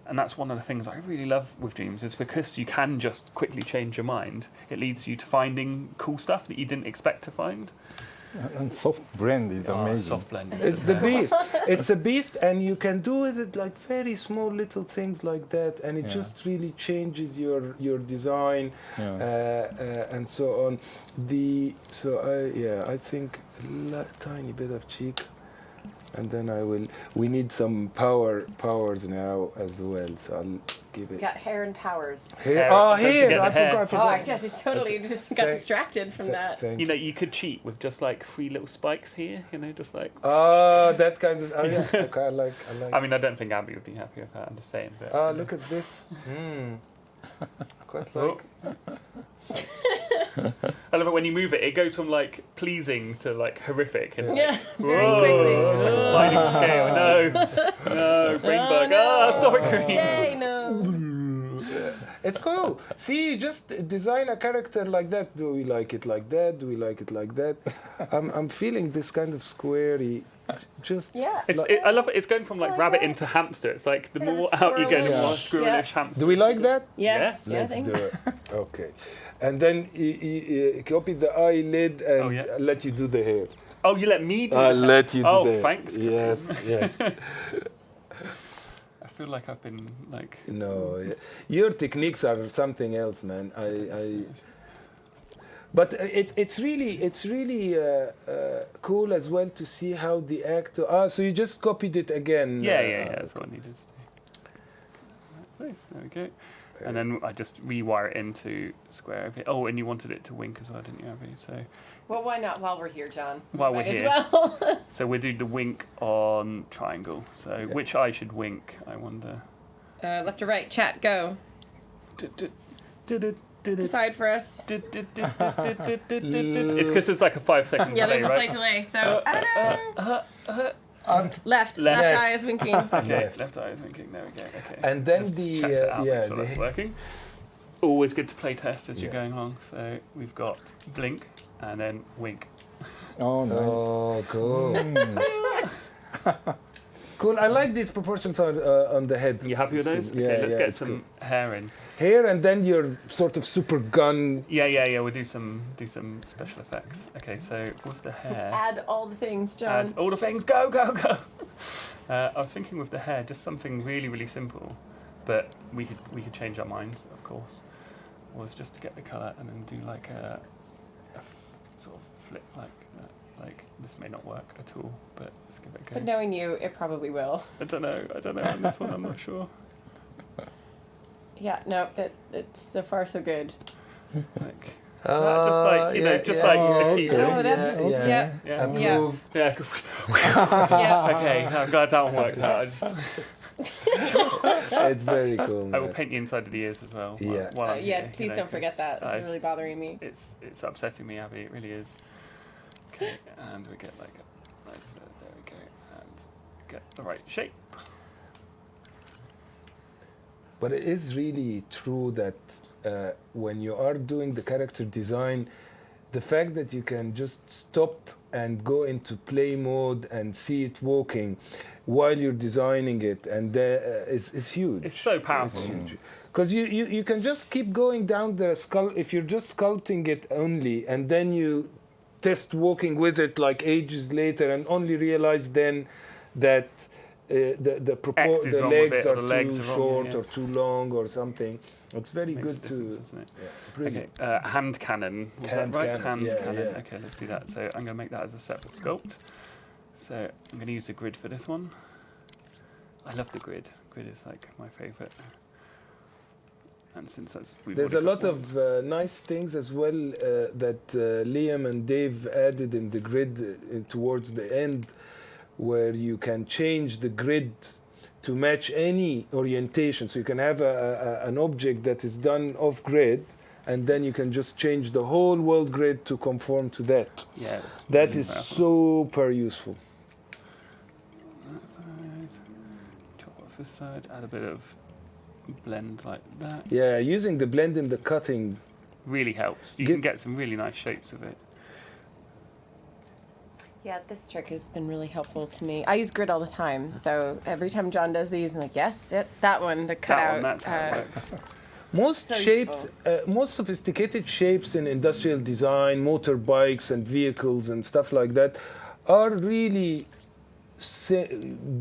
And that's one of the things I really love with dreams, is because you can just quickly change your mind. It leads you to finding cool stuff that you didn't expect to find. And soft blend is amazing. Soft blend. It's the beast. It's a beast, and you can do it like very small little things like that, and it just really changes your design and so on. I think a tiny bit of cheek, and then we need some powers now as well, so I'll give it. Got hair and powers. Hair. Don't Hair. forget I the hair. forgot. Oh, I just totally just got distracted from that. Thank You know, you could cheat with just like 3 little spikes here, you know, just like... that kind of. Yeah. Okay, I like. I mean, I don't think Abby would be happy with that, I'm just saying. But, Look at this. Quite like. I love it when you move it. It goes from like pleasing to like horrific. And Yeah, very whoa, quickly. it's like a sliding scale. No, brain bug. Stop it, Kareem. Yay, no. It's cool. See, just design a character like that. Do we like it like that? Do we like it like that? I'm feeling this kind of squarey. Just I love it. It's going from like rabbit into hamster. It's like the more out you go, the more squirrelish hamster. Do we like that? Yeah. Let's do it. Okay. And then you copy the eyelid and let you do the hair. Oh, you let me do I'll that? let you do Oh, that. thanks. Yes. I feel like I've been like... No, your techniques are something else, man. But it's really cool as well to see how the actor. So you just copied it again. Yeah. That's what I needed to do. Nice. There we go. And then I just rewire it into square of it. Oh, and you wanted it to wink as well, didn't you, Abby? So Well, why not while we're here, John? while we're Might as here, well. so we'll do the wink on triangle. So which eye should wink? I wonder. Left or right? Chat, go. Decide for us. It's because it's like a 5-second Yeah, delay, there's a right? slight delay, so I don't know. Left Left. eye is winking. Okay, left eye is winking. There we go. Okay. And then Let's the check that out, make sure that's working. Always good to play test as you're going along. So we've got blink and then wink. Oh, nice. Oh, cool. Cool. I like these proportions on the head. You happy with those? Cool. Okay, let's get it's some hair in. hair, and then your sort of super gun. Yeah. We'll do some special effects. Okay, so with the hair. Add all the things, John. Add all the things. Go. I was thinking with the hair, just something really simple, but we could change our minds, of course. Was just to get the colour and then do like a sort of flip like that. Like this may not work at all, but let's give it a go. But knowing you, it probably will. I don't know. On this one, I'm not sure. Yeah, no, it's so far so good. Like just like like a key. Oh, that's yeah. Approve. Yeah. Yeah. Okay, I'm glad that one worked out. It's very cool. I will man. paint the inside of the ears as well. Yeah. While I'm Yeah, here, please don't forget that. It's really bothering me. It's upsetting me, Abby. It really is. Okay, and we get like a nice bit. There we go, and get the right shape. But it is really true that when you are doing the character design, the fact that you can just stop and go into play mode and see it walking while you're designing it, and is huge. It's so powerful. Because you can just keep going down the skull if you're just sculpting it only, and then you test walking with it like ages later and only realize then that the legs are too short or too long or something. It's very good to. Isn't it? Yeah, really. Okay, hand cannon. Was Hand that right? cannon, Hand yeah, cannon. yeah. Okay, let's do that. So I'm going to make that as a separate sculpt. So I'm going to use the grid for this one. I love the grid. Grid is like my favourite. And since there's a lot of nice things as well that Liam and Dave added in the grid towards the end, where you can change the grid to match any orientation. So you can have an object that is done off grid, and then you can just change the whole world grid to conform to that. Yeah, that is super useful. That side, chop off this side, add a bit of blend like that. Yeah, using the blend in the cutting really helps. You can get some really nice shapes with it. Yeah, this trick has been really helpful to me. I use grid all the time, so every time John does these, I'm like, yes, that one, the cutout. That's how it works. Most So shapes, most sophisticated shapes in industrial design, motorbikes and vehicles and stuff like that, are really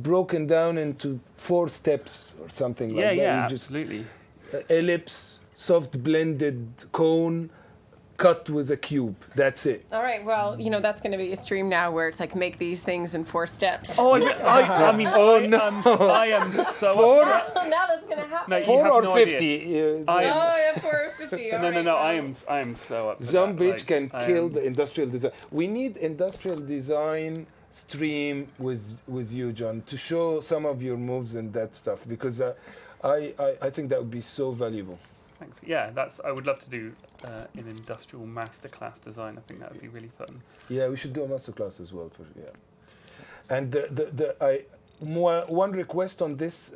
broken down into 4 steps or something like that. Yeah, You just, absolutely. ellipse, soft blended cone, cut with a cube. That's it. All right, well, that's going to be a stream now where it's like make these things in 4 steps. Oh, I mean, Oh, no. I am so 4? up for that. Now that's going to happen. No, you 4 have or no 50? idea. Oh, yeah, 4 or 50. All No, right, no, well. I am so up for John that. Beach can I kill am- the industrial design. We need industrial design stream with you, John, to show some of your moves and that stuff, because I think that would be so valuable. Thanks. Yeah, I would love to do an industrial masterclass design. I think that would be really fun. Yeah, we should do a masterclass as well. And one request on this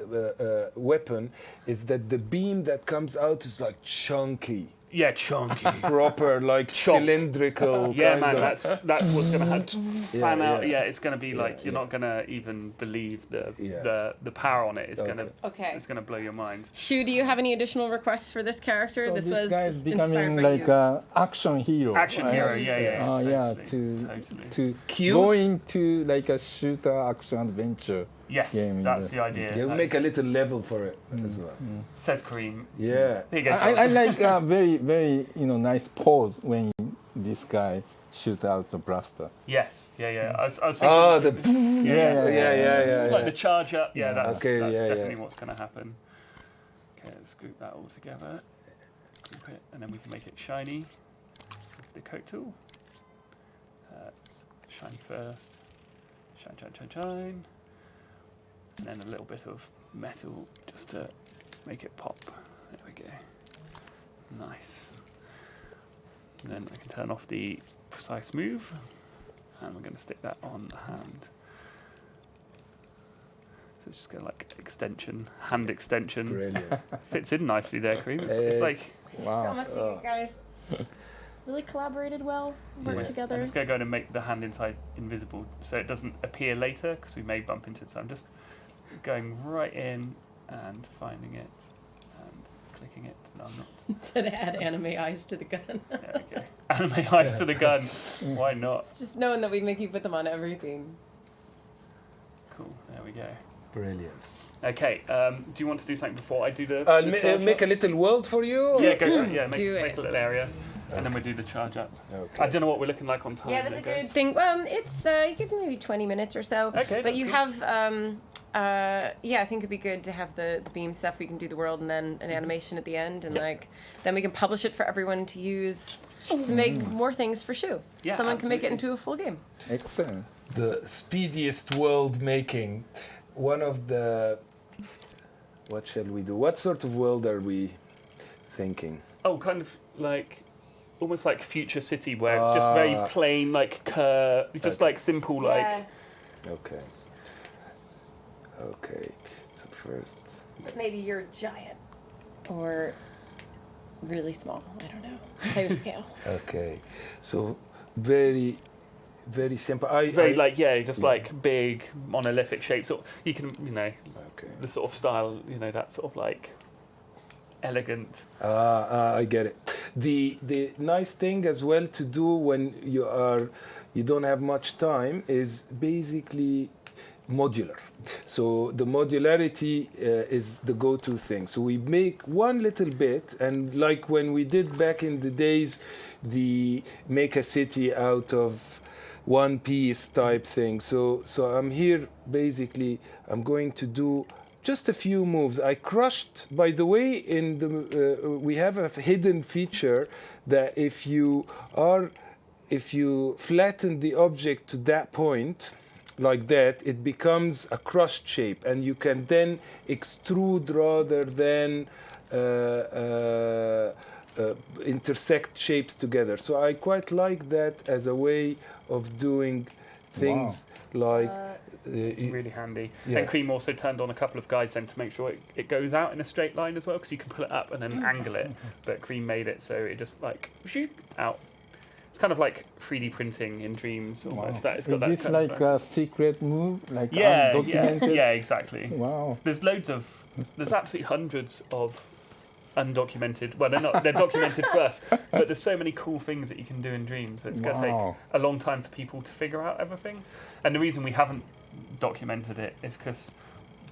weapon is that the beam that comes out is like chunky, Yeah, chunky. proper, like Chop. cylindrical. Yeah, kind man, of. that's what's going to fan Yeah, out. yeah. Yeah, it's going to be like you're yeah. not going to even believe Yeah. the power on it. It's Okay. Okay. going to blow your mind. Shu, do you have any additional requests for this character? So this this was guy is inspired becoming by like you. a action hero. Action right? hero, yeah, Yeah, totally. to Cute. going to like a shooter action adventure. Yes, game in that's the- the idea. They'll make a little level for it as well. Says Kareem. Yeah. There you go, John. I like a very very nice pose when this guy shoots out the blaster. Yes, yeah. I was thinking. Oh, the Yeah. Like the charge up. Yeah, that's Okay, yeah, definitely yeah. what's going to happen. Okay, let's group that all together. Group it, and then we can make it shiny with the coat tool. It's shiny first. Shine. And then a little bit of metal just to make it pop. There we go. Nice. And then I can turn off the precise move. And we're going to stick that on the hand. So it's just going to like hand extension. Brilliant. Fits in nicely there, Kareem. It's like, Wow. Almost you guys really collaborated well, worked Yes. together. I'm just going to go and make the hand inside invisible so it doesn't appear later because we may bump into it. So I'm just going right in and finding it and clicking it. No, I'm not. Said add anime eyes to the gun. There we go. Anime eyes to the gun. Why not? It's just knowing that we make you put them on everything. Cool. There we go. Brilliant. Okay. Do you want to do something before I do the? I'll the charge make a up? little world for you. Yeah, go for it. Yeah, Do make it. a little area, and then we do the charge up. Okay. I don't know what we're looking like on time. Yeah, that's a there, good guys. thing. it's you give maybe 20 minutes or so. Okay, But that's you good. have I think it'd be good to have the beam stuff. We can do the world and then an animation at the end, and Yep. then we can publish it for everyone to use to make more things for Shu. Yeah, Someone can make it absolutely. into a full game. Excellent. The speediest world making. One of the. What shall we do? What sort of world are we thinking? Oh, kind of like almost like future city where it's just very plain, like curve, just like simple, like. Okay. Okay. So first. Maybe you're giant or really small. I don't know. Play with scale. Okay. So very, very simple. Like big monolithic shapes. So you can, the sort of style, that sort of like elegant. I get it. The nice thing as well to do when you don't have much time is basically modular. So the modularity is the go-to thing. So we make one little bit, and like when we did back in the days, the make a city out of one piece type thing. So I'm here basically. I'm going to do just a few moves. I crushed. By the way, in the we have a hidden feature that if you flatten the object to that point, like that, it becomes a crushed shape, and you can then extrude rather than intersect shapes together. So I quite like that as a way of doing things. Like it's really handy. Yeah. And Kareem also turned on a couple of guides then to make sure it goes out in a straight line as well, because you can pull it up and then angle it. But Kareem made it so it just like shoot out. It's kind of like 3D printing in Dreams almost. That it's got Is this that like a secret move, like yeah, undocumented? yeah, exactly. Wow. There's absolutely hundreds of undocumented. Well, they're documented first, but there's so many cool things that you can do in Dreams. It's going to take a long time for people to figure out everything. And the reason we haven't documented it is because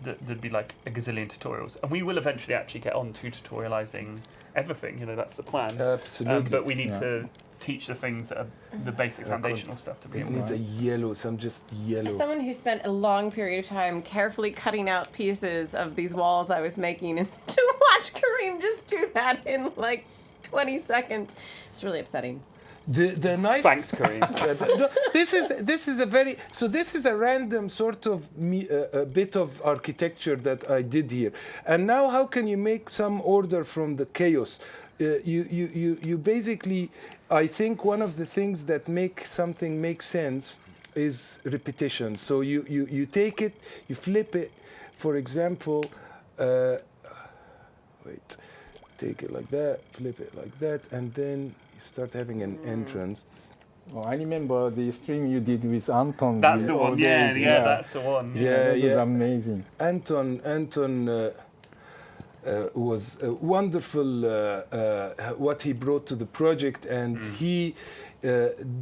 there'd be like a gazillion tutorials, and we will eventually actually get on to tutorializing everything. That's the plan. absolutely. But we need to teach the things that are the basic foundational stuff to It begin needs with. a yellow, some just yellow. As someone who spent a long period of time carefully cutting out pieces of these walls I was making, and to watch Kareem just do that in like 20 seconds, it's really upsetting. The nice. Thanks, Kareem. This is a random sort of a bit of architecture that I did here. And now, how can you make some order from the chaos? You basically, I think one of the things that make something make sense is repetition. So you take it, you flip it. For example, take it like that, flip it like that, and then you start having an entrance. Oh, I remember the stream you did with Anton. That's the one. Yeah, that's the one. That was amazing. Anton was wonderful what he brought to the project, and he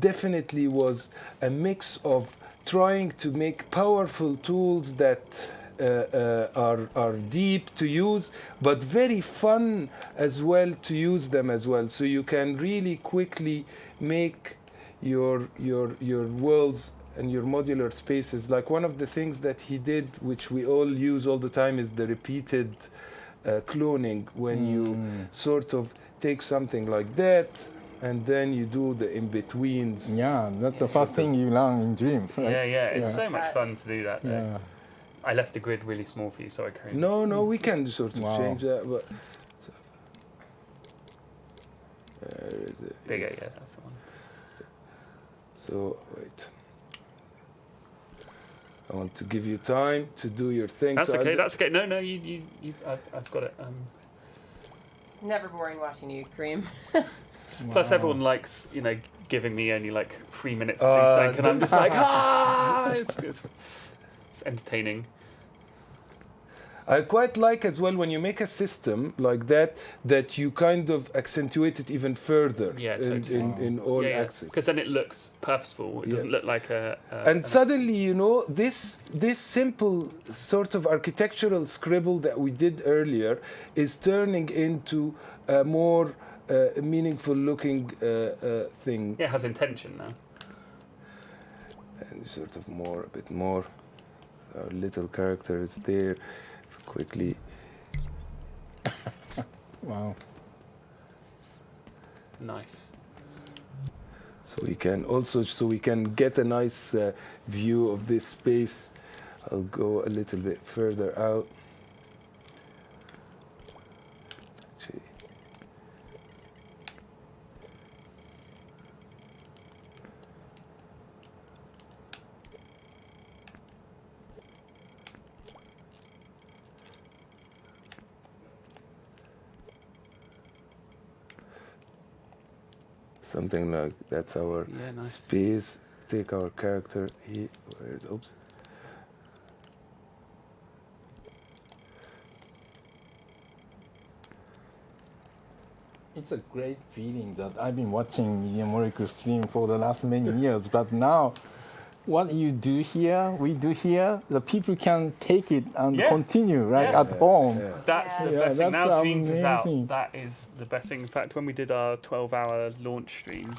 definitely was a mix of trying to make powerful tools that are deep to use, but very fun as well to use them as well. So you can really quickly make your worlds and your modular spaces. Like one of the things that he did, which we all use all the time, is the repeated cloning, when you sort of take something like that and then you do the in-betweens. Yeah, that's the first thing you learn in Dreams. Right? Yeah, it's so much fun to do that. Yeah. I left the grid really small for you, sorry, Kareem. No, we can sort of change that. But where is it? Bigger, yeah, that's the one. So, wait. I want to give you time to do your thing. That's so okay. That's okay. No, I've got it. It's never boring watching you, Kareem. Plus, everyone likes, giving me only like 3 minutes to do something, and I'm just like, it's entertaining. I quite like as well when you make a system like that, that you kind of accentuate it even further in all axes. Because then it looks purposeful. It doesn't look like and suddenly, this simple sort of architectural scribble that we did earlier is turning into a more meaningful looking thing. Yeah, it has intention now. And sort of a bit more. Our little character is there. Quickly. Wow. Nice. So we can get a nice view of this space. I'll go a little bit further out. Actually. something like that's our nice. space. Take our character. Oops. It's a great feeling that I've been watching Yamoriku stream for the last many years, but now what you do here, we do here, the people can take it and continue at home. That's the Yeah, best thing. that's Now Dreams is out. amazing. That is the best thing. In fact, when we did our 12-hour launch stream,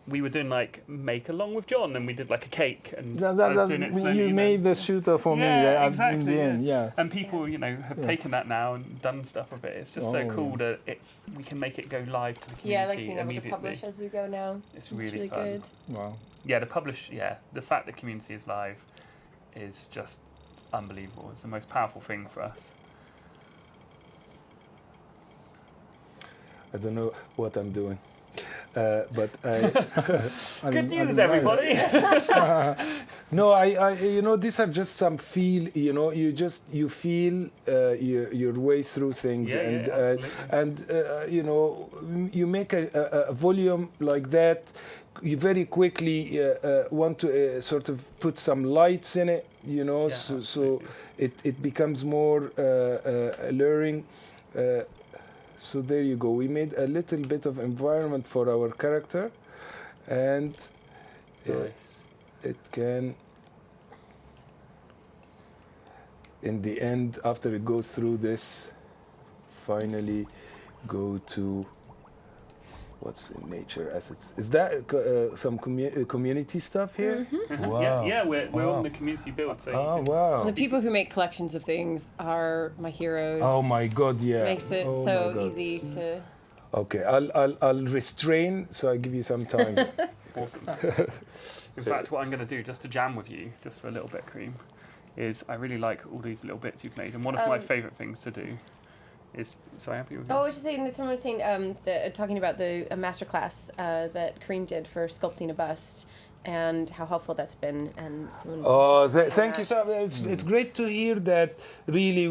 we were doing like make along with John, and we did like a cake, and I was doing it slowly, you made the shooter for me exactly, in the end. Yeah. And people, have taken that now and done stuff with it. It's just so cool that we can make it go live to the community like being able to immediately. publish as we go now. It's really fun. good. Wow. Yeah, the fact that community is live is just unbelievable. It's the most powerful thing for us. I don't know what I'm doing, but I. Good news, everybody. No, I these are just some feel. You feel your way through things, and you make a volume like that. You very quickly want to sort of put some lights in it, so it becomes more alluring. So there you go. We made a little bit of environment for our character, and Nice. it can, in the end, after it goes through this, finally go to what's in nature assets. Is that some community stuff here? Mm-hmm. Wow. Yeah, we're on the community build. So Wow. The people who make collections of things are my heroes. Oh my God, yeah. Makes it Oh so my God. easy to. Okay, I'll restrain, so I give you some time. Awesome. In fact, what I'm going to do, just to jam with you, just for a little bit, Kareem, is I really like all these little bits you've made, and one of my favourite things to do is. So happy with you? Oh, I was just saying that someone was saying talking about the masterclass that Kareem did for sculpting a bust and how helpful that's been. And someone Thank you so much. It's great to hear that. Really,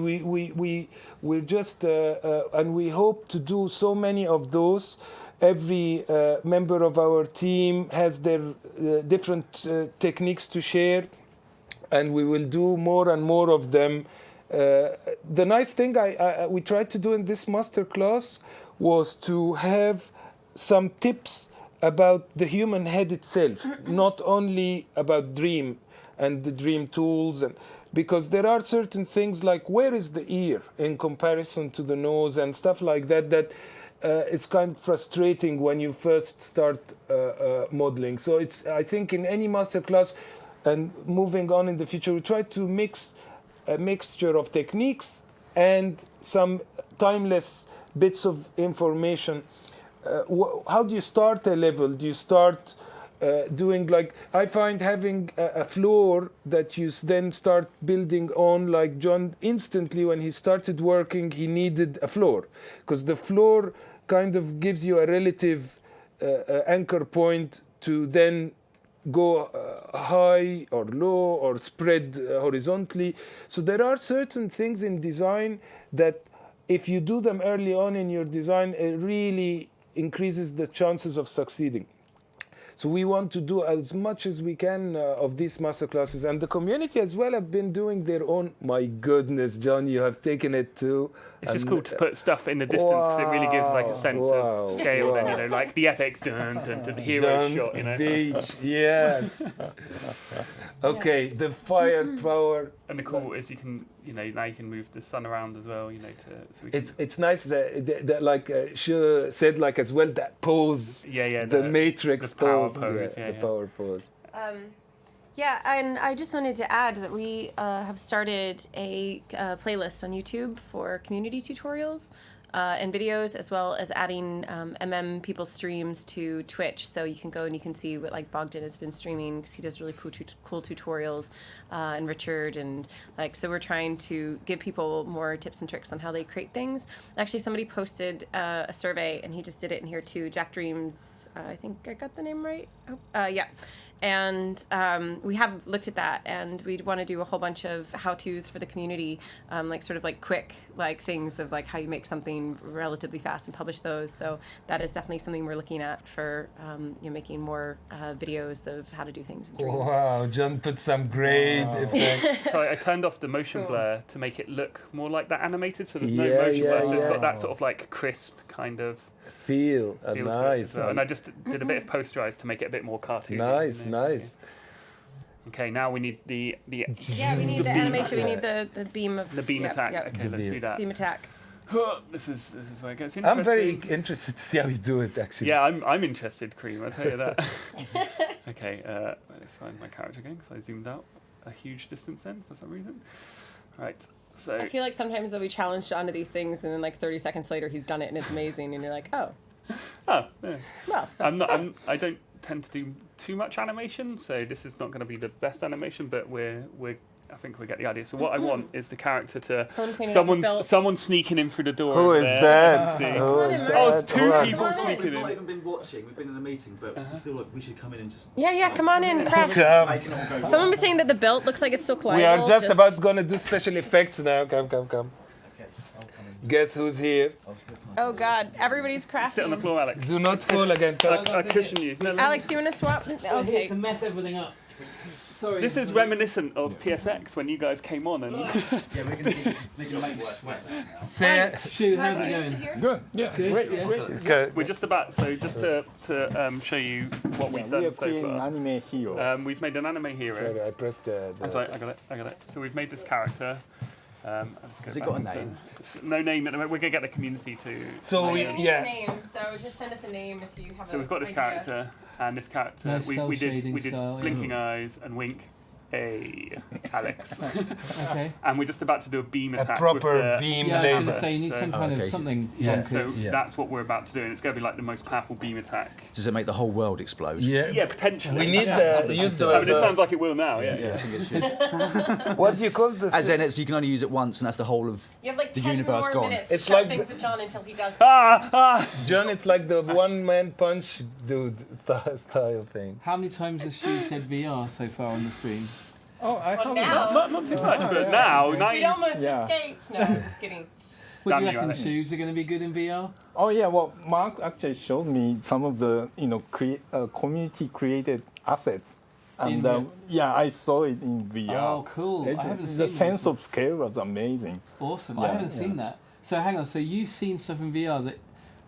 we're just and we hope to do so many of those. Every member of our team has their different techniques to share, and we will do more and more of them. The nice thing we tried to do in this masterclass was to have some tips about the human head itself, not only about Dream and the Dream tools, and because there are certain things like where is the ear in comparison to the nose and stuff like that it's kind of frustrating when you first start modeling. So I think in any masterclass and moving on in the future, we try to mix a mixture of techniques and some timeless bits of information. How do you start a level? Do you start doing like, I find having a floor that you then start building on, like John instantly when he started working, he needed a floor because the floor kind of gives you a relative anchor point to then go high or low or spread horizontally. So there are certain things in design that if you do them early on in your design, it really increases the chances of succeeding. So we want to do as much as we can of these masterclasses, and the community as well have been doing their own. My goodness, John, you have taken it to. It's just cool to put stuff in the distance because it really gives like a sense of scale. Then like the epic the hero shot. Beach, yes. Okay, the firepower. And the cool is you can now you can move the sun around as well. It's nice that like Shu said like as well that pose. The Matrix the power pose. The power pose. And I just wanted to add that we have started a playlist on YouTube for community tutorials and videos, as well as adding people's streams to Twitch. So you can go and you can see what like Bogdan has been streaming because he does really cool tutorials, and Richard, and so we're trying to give people more tips and tricks on how they create things. Actually, somebody posted a survey, and he just did it in here too. Jack Dreams, I think I got the name right. And we have looked at that, and we'd want to do a whole bunch of how-tos for the community, like sort of like quick like things of like how you make something relatively fast and publish those. So that is definitely something we're looking at for making more videos of how to do things in Dreams. Wow, John put some great effects. So I turned off the motion blur to make it look more like that animated, so there's no Yeah, motion blur, so it's yeah. got that sort of like crisp kind of Feel feel to it nice. as well. And I just did a bit of posterize to make it a bit more cartoony. Nice, you know? nice. Okay, now we need the Yeah, we need the animation. We need the beam of the beam attack. Yep. Okay, The let's beam. do that. Beam attack. This is where it gets interesting. I'm very interested to see how you do it, actually. Yeah, I'm interested, Kareem. I'll tell you that. Okay, let's find my character again because I zoomed out a huge distance then for some reason. Right, so I feel like sometimes they'll be challenged onto these things, and then like 30 seconds later, he's done it, and it's amazing, and you're like, oh, yeah. well. I don't tend to do too much animation, so this is not going to be the best animation, but I think we get the idea. So what I want is the character to someone sneaking in through the door. Who over is there. that? See. Who is that? Oh, it's two Who are- people Come on in. sneaking We've in. not even been watching. We've been in a meeting, but we feel like we should come in and just. Yeah, come on in, crash. Make it all go Someone was saying that the belt looks like it's so collidable. We are just about gonna do special effects now. Come. Okay, I'll come in. Guess who's here? Oh God, everybody's crashing. Sit on the floor, Alex. Do not fall again. Come. I cushion you. No, Alex, do you want to swap? Okay. To mess everything up. Sorry. This is reminiscent of PSX when you guys came on and. Yeah, we're going to make you sweat. Say, Shoot, how's it going? Good. Yeah. Good, Great. yeah. Great. okay. We're just about to show you what we've We done are so creating far. anime hero. We've made an anime hero. Sorry, I pressed the. That's right, I got it. So we've made this character. Let's go Has it back got a into- name? No name at the moment. We're gonna get the community to. So We need a yeah. name, so just send us a name if you have So we've got this idea. character, and this character Nice we cel did shading style, yeah. blinking eyes and wink. Alex. Okay. And we're just about to do a beam A attack. proper with the, beam Yeah, I was going laser. to say, you need So- some kind of okay. something. Yeah. bonkers. So Yeah. that's what we're about to do, and it's going to be like the most powerful beam attack. Does it make the whole world explode? Yeah. Yeah, potentially. We need Yeah. use the. I mean, it sounds like it will now. Yeah. Yeah, I think it should. What do you call this? As in, you can only use it once, and that's the whole of. You have like The 10 universe more gone. minutes to It's shout like things at John until he does. John, it's like the one-man punch dude style thing. How many times has she said VR so far on the stream? Oh, I Well, have now Not too much, but now we'd almost Yeah. escaped. No, I'm just kidding. What Damn do you you, reckon, Alex. shoes are going to be good in VR? Oh yeah, well, Mark actually showed me some of the community created assets, and yeah, I saw it in VR. Oh, cool. I haven't The seen sense this. of scale was amazing. Awesome. I Yeah, haven't seen that. So hang on. So you've seen stuff in VR that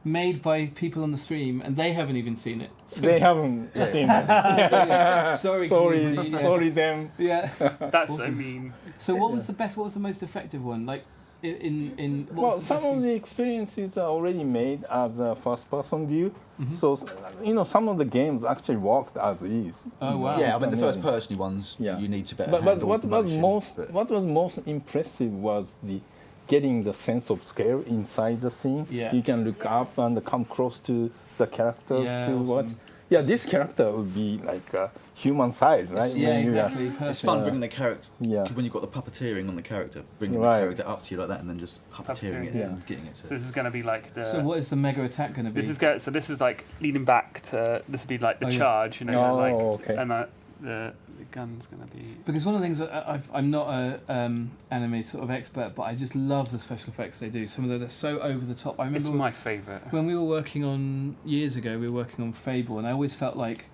made by people on the stream, and they haven't even seen it. They haven't seen it. Sorry. Sorry, community, yeah. sorry them. Yeah. That's, Awesome. I mean, So what was the best? What was the most effective one? Like in what Well, was the some best of thing? the experiences are already made as a first-person view, so some of the games actually worked as is. Oh wow. Yeah, I it's mean the amazing. first-person ones, Yeah. you need to better But handle what was motion, most but- what was most impressive was the getting the sense of scale inside the scene. Yeah. You can look up and come close to the characters Yeah, to awesome. watch. Yeah, this character would be like human size, right? Yeah, When you are- exactly. Perfect. It's fun bringing the character. Yeah. When you've got the puppeteering on the character, bringing Right. the character up to you like that, and then just puppeteering it Yeah. and getting it so to. this is going to be like the. So what is the mega attack going to be? This is like leaning back to. This would be like the Oh, yeah. charge, you know, Oh, like, okay. and the gun's going to be. Because one of the things that I'm not a anime sort of expert, but I just love the special effects they do. Some of them, they're so over the top. I It's remember my favourite. when we were working on years ago, we were working on Fable, and I always felt like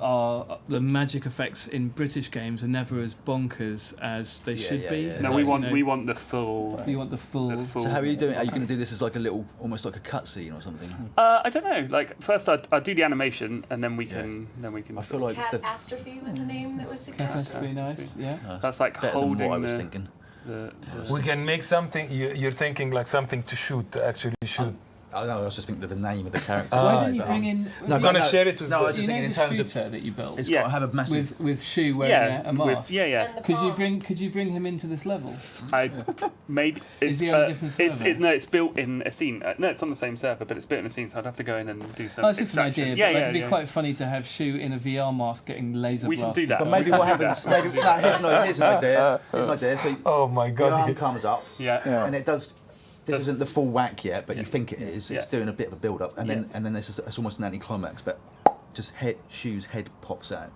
the magic effects in British games are never as bonkers as they Yeah, should yeah, be. yeah. No, Like, we you want know, we want the full. you want the full. So how are you doing? Are you going to do this as like a little, almost like a cutscene or something? I don't know. Like first, I'll do the animation, and then we can I feel like the, Catastrophe was the name that was suggested. That's pretty nice. Yeah. That's like better than holding what I was the, thinking. the We can make something. You're thinking like something to shoot, to actually shoot. I know. I was just thinking of the name of the character. Why didn't you but, bring in? No, I'm gonna no, share it with no, I the. was just you know thinking in the terms of shooter that you built it's Yes. got to have a massive. with Shu wearing yeah, a mask. yeah. And the Could you palm. bring him into this level? I maybe Is he on a different server? No, it's built in a scene. No, it's on the same server, but it's built in a scene. So I'd have to go in and do some. Oh, it's just an extraction. idea. Yeah, but like, yeah, it'd be yeah. quite funny to have Shu in a VR mask getting laser We can blasted. do that. But maybe what happens? Maybe, no, here's an idea. Here's an idea. So Oh my your god! arm comes up, Yeah. Yeah. and it does. This Does- isn't the full whack yet, but Yeah. you think it is. It's Yeah. doing a bit of a build up, and then this is it's almost an anticlimax. But just Shu's head pops out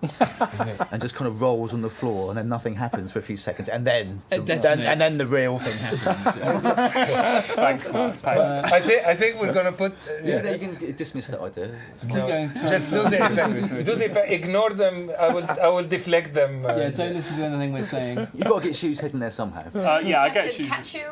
and just kind of rolls on the floor, and then nothing happens for a few seconds, and then the real thing happens. Thanks, Mark. Thanks. I think we're gonna put. You can dismiss that idea. Keep going. Sorry. Just do the effect. Do the effect. Ignore them. I will deflect them. Yeah, don't listen to anything we're saying. You've got to get Shu's head in there somehow. Yeah, I get Justin, Shu's.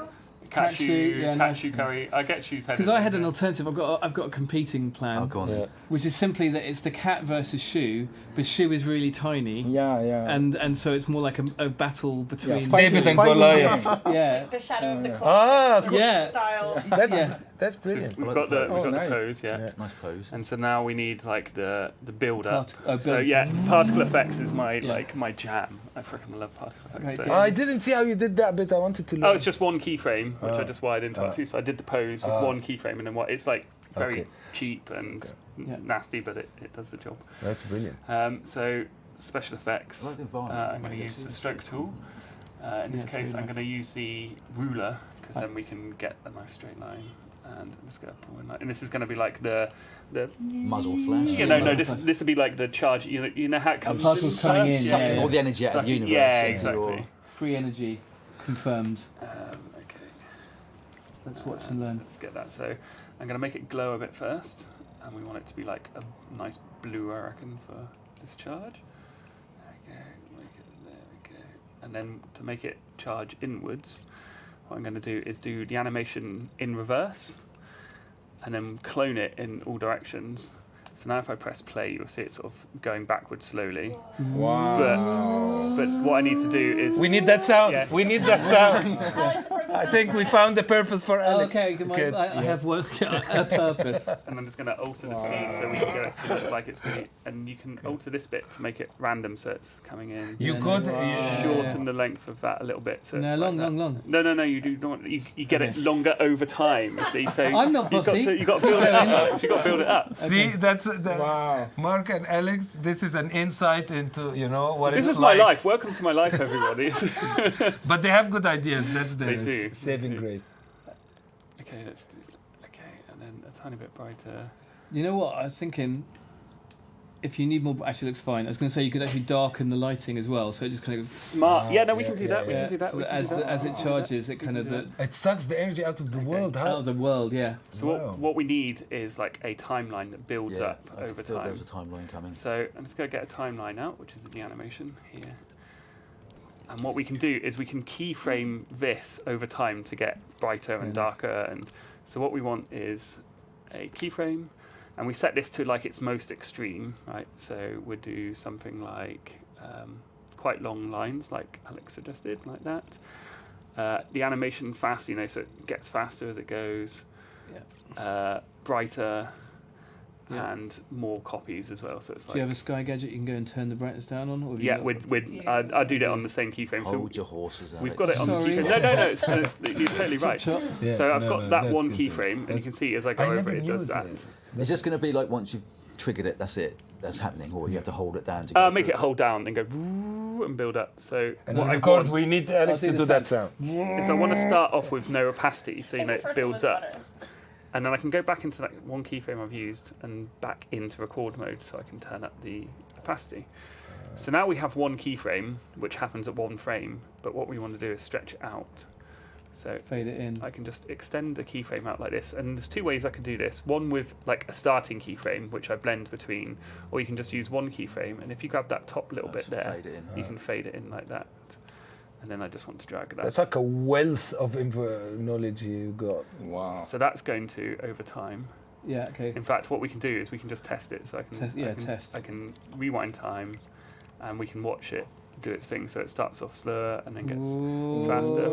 Cat Cat curry. I get Shu's head. Because I had an alternative. I've got a competing plan. Oh, go on. Yeah. Which is simply that it's the cat versus Shu, but Shu is really tiny. Yeah. And so it's more like a battle between David and Goliath. Yeah. The shadow of the Ah, Colossus. cool. Yeah. Style. That's brilliant. We've I got like the the nice. pose, yeah. Nice pose. And so now we need like the build up. So build. yeah, particle effects is my Yeah. like my jam. I freaking love particle effects. Okay, So- I didn't see how you did that bit. I wanted to. Oh, learn. it's just one keyframe, which I just wired into R2. So I did the pose with one keyframe, and then what? It's like very Okay. cheap and Yeah. nasty, but it does the job. That's brilliant. So special effects. I like the environment. I'm going to use the stroke tool. In this Yeah, case, very I'm nice. going to use the ruler because then we can get a nice straight line. And let's go up one line. And this is going to be like the Muzzle flash. no, this will be like the charge. You know how it comes. particles coming in, Sucking yeah. All the energy out of the universe. Yeah, into exactly. your- Free energy confirmed. Okay. Let's watch and learn. Let's get that. So I'm going to make it glow a bit first, and we want it to be like a nice blue, I reckon, for this charge. Okay, there we go. And then to make it charge inwards, what I'm going to do is do the animation in reverse, and then clone it in all directions. So now if I press play, you'll see it sort of going backwards slowly. Wow. But what I need to do is We need that sound. Yeah. We need that sound. I think we found the purpose for Oh, Alex. okay, come on. Good, I yeah. have one, a purpose. and I'm just going to alter the speed so we can get it to look like it's really. And you can alter this bit to make it random, so it's coming in. You Yeah, could. nice. Shorten the length of that a little bit. So No, it's long, like long, that. long. No. You do not. You get it Okay. longer over time. You see, so I'm not bossy. You've got to build it up. Alex. You've got to build it up. See, that's the, Wow. Mark and Alex. This is an insight into what This it's is my like. life. Welcome to my life, everybody. But they have good ideas. That's They their do. saving They do. grace. Okay, let's do. Okay, and then a tiny bit brighter. You know what? I was thinking, if you need more, actually looks fine. I was going to say you could actually darken the lighting as well, so it just kind of Smart. Yeah, no, we yeah, can do yeah, that. We yeah. can do that. so We that can as do that. as it charges, it kind of do the, It sucks the energy out of the world. out How? of the world. Yeah. So Wow. what we need is like a timeline that builds Yeah, up I over thought there was time. a timeline coming. So I'm just going to get a timeline out, which is in the animation here. And what we can do is we can keyframe this over time to get brighter and Yeah. darker. And so what we want is a keyframe, and we set this to like its most extreme, right? So we'll do something like quite long lines, like Alex suggested, like that. The animation fast, so it gets faster as it goes. Brighter. Yeah. And more copies as well. So it's Do like you have a sky gadget you can go and turn the brightness down on? Or have you yeah, got- I do that on the same keyframe. Hold So your horses out. we've got it on Sorry. the keyframe. No, it's you're totally right. Chop, chop. Yeah, So I've no, got no, that that's one good. keyframe, and you That's- can see as I go I over never it, it knew does that. that. It's just going to be like once you've triggered it, that's it. That's happening, or you have to hold it down to go Make through it hold down, then go woo and build up. So And what on I record, want we need Alex I'll do to the do that sound. is I want to start off with no opacity, so I think the it first one builds was up, better. and then I can go back into that one keyframe I've used and back into record mode, so I can turn up the opacity. So now we have one keyframe, which happens at one frame, but what we want to do is stretch it out. So Fade it in. I can just extend the keyframe out like this, and there's two ways I can do this. One with like a starting keyframe, which I blend between, or you can just use one keyframe, and if you grab that top little bit there, Fade it in. you can fade it in like that. And then I just want to drag that. That's like a wealth of knowledge you got. Wow. So that's going to over time. Yeah. Okay. In fact, what we can do is we can just test it. So I can, Test. I can rewind time, and we can watch it do its thing. So it starts off slower and then gets faster,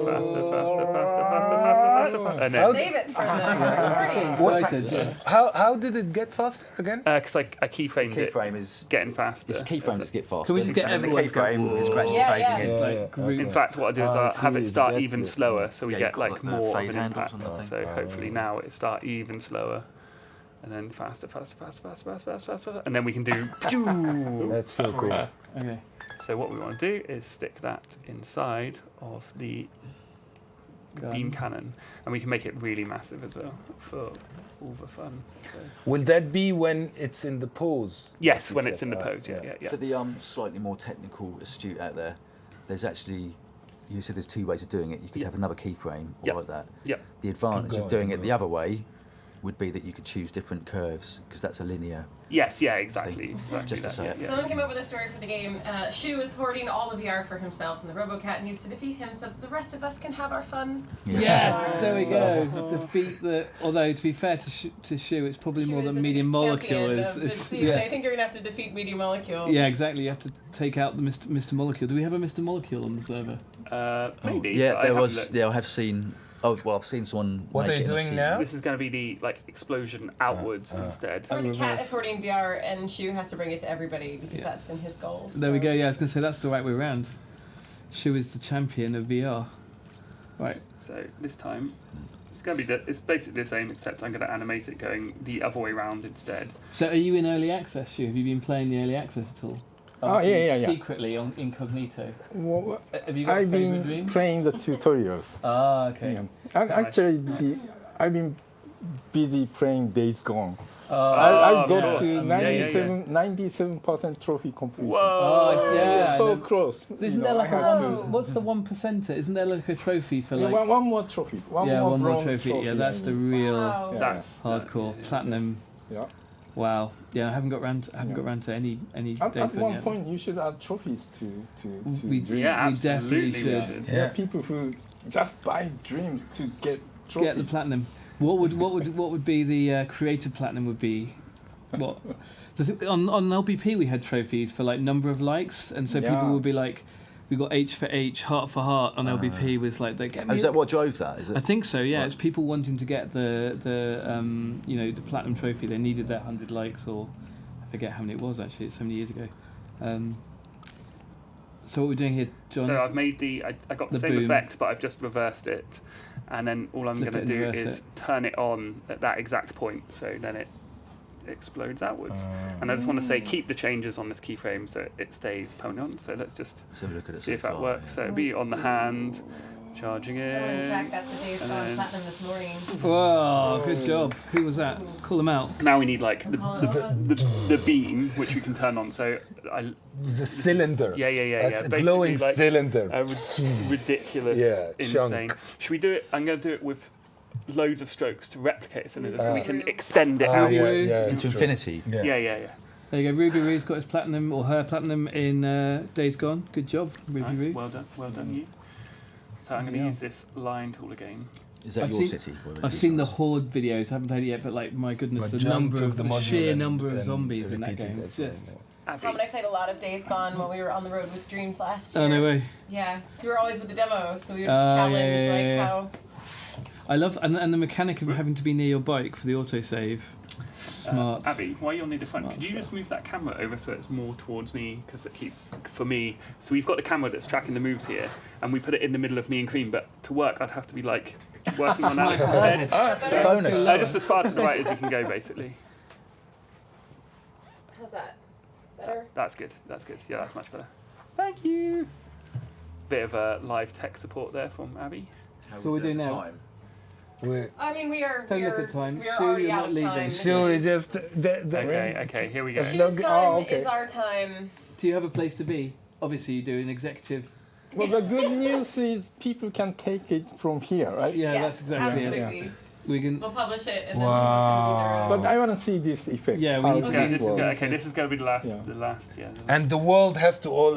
and then Save it for the recording. Excited. How did it get faster again? because I keyframed it, Keyframe is getting faster. it's keyframe that get faster. Can we just get and then everyone the to go, keyframe is gradually Yeah, fading yeah. in. like yeah, group. In fact, what I do is I I have see, it start exactly. even slower, so we Yeah, get you've got like like the more of fade an handles impact. and So hopefully now it start even slower, and then faster, and then we can do. That's so cool. Okay. So what we want to do is stick that inside of the beam cannon, and we can make it really massive as well for all the fun. So. Will that be when it's in the pose? Yes, You when said, it's in the pose. Yeah. For the slightly more technical astute out there, there's actually, you said there's two ways of doing it. You could have another keyframe or like that. Yep. The advantage Keep of going, doing it keep the other way would be that you could choose different curves because that's a linear. Yes, yeah, exactly. Just to say it. Someone came up with a story for the game. Shu is hoarding all the VR for himself, and the RoboCat needs to defeat him so that the rest of us can have our fun. Yes, there we go. Defeat the. Although to be fair to Shu, it's probably Shu more is than the Medium biggest Molecule champion is. of this team. Yeah. I think you're gonna have to defeat Medium Molecule. Yeah, exactly. You have to take out the Mr. Molecule. Do we have a Mr. Molecule on the server? Maybe. Yeah, but there I was. haven't Yeah, I have seen. Oh well, I've seen someone. What make are you it in a doing scene. now? This is going to be the explosion outwards instead. Or the cat reverse. is hoarding VR, and Shu has to bring it to everybody because Yeah. that's been his goal. There we so- go. Yeah, I was going to say that's the right way around. Shu is the champion of VR. Right. So this time, it's going to be it's basically the same, except I'm going to animate it going the other way round instead. So are you in early access, Shu? Have you been playing the early access at all? Oh, Obviously, yeah. Secretly on incognito. Well, Have you got a I've favourite been dream? playing the tutorials. Ah, okay. Yeah. Actually, I've been busy playing Days Gone. Oh, I got yes. to Yeah. 97% trophy completion. Whoa! Oh, yeah. So and then- close. Isn't You there know, like I a have one? to- What's the 1%er? Isn't there like a trophy for Yeah, like? one more trophy. One more bronze trophy. Yeah, that's the real Wow. Yeah. That's hardcore platinum. Yeah. Wow. Yeah, I haven't got round to any At Days Gone one yet. point, you should add trophies to We- dreams. Yeah, We definitely absolutely. we should. There are people who just buy dreams to get trophies. Get the platinum. What would be the creative platinum would be? What? On LBP we had trophies for like number of likes, and so Yeah. people would be like, we got H for H, heart for heart on LBP was like they get me. Oh, is that what drove that? Is I it? think so. Yeah, Right. it's people wanting to get the the platinum trophy. They needed their 100 likes, or I forget how many it was actually. It's so many years ago. So what we're doing here, John? So I've made I got the The same boom. effect, but I've just reversed it, and then all I'm Flip going it to and do reverse is it. turn it on at that exact point, so then it explodes outwards. And I just want to say keep the changes on this keyframe so it stays permanent on. So let's just Let's have a look at it. see so if that far, works. So yeah. it'll be on the hand, charging Someone in chat it. got the Days and Gone then- Platinum this morning. Whoa, good job. Who was that? Call them out. Now we need like the beam, which we can turn on. So It's a cylinder. yeah. That's a Basically, glowing like, cylinder. ridiculous, Yeah, insane. chunk. Should we do it? I'm going to do it with loads of strokes to replicate a cylinder, so we can extend it Ah, out. yeah, outwards. yeah, Into it's true. infinity. Yeah. There you go. Ruby Rue's got his platinum or her platinum in Days Gone. Good job, Ruby Nice, Rue. well done you. So I'm going to Yeah. use this line tool again. Is that I've your seen- city? I've seen the Horde videos. I haven't played it yet, but like my goodness, But the Jump number took of the the module sheer and- number of and zombies in that repeated game. that It's for just me. Abby. Tom and I played a lot of Days Gone when we were on the road with Dreams last year. oh no way. Yeah, so we were always with the demo, so we were just Oh, challenged yeah. how. I love and the mechanic of having to be near your bike for the autosave. Smart. Abby, while you're near the front, Smart could you just stuff. move that camera over so it's more towards me? Because it keeps, for me, so we've got the camera that's tracking the moves here, and we put it in the middle of me and Cream, but to work, I'd have to be like working on Alex's head. It's a bonus. Just as far to the right as you can go, basically. How's that? Better? That's good. Yeah, that's much better. Thank you. Bit of live tech support there from Abby. So we're doing now. I mean, we are. Don't we look are, at time. We are Sue, already you're out not of leaving. time. Sure, it's just Okay, here we go. As Shu's long- time okay. is our time. Do you have a place to be? Obviously, you do an executive. Well, the good news is people can take it from here, right? Yeah, Yes, that's exactly it. absolutely. We can. We'll publish it and Wow. But I want to see this effect. Yeah, we how need to this see this. works. This is going to be the last. Yeah. The last. Yeah. And the world has to all.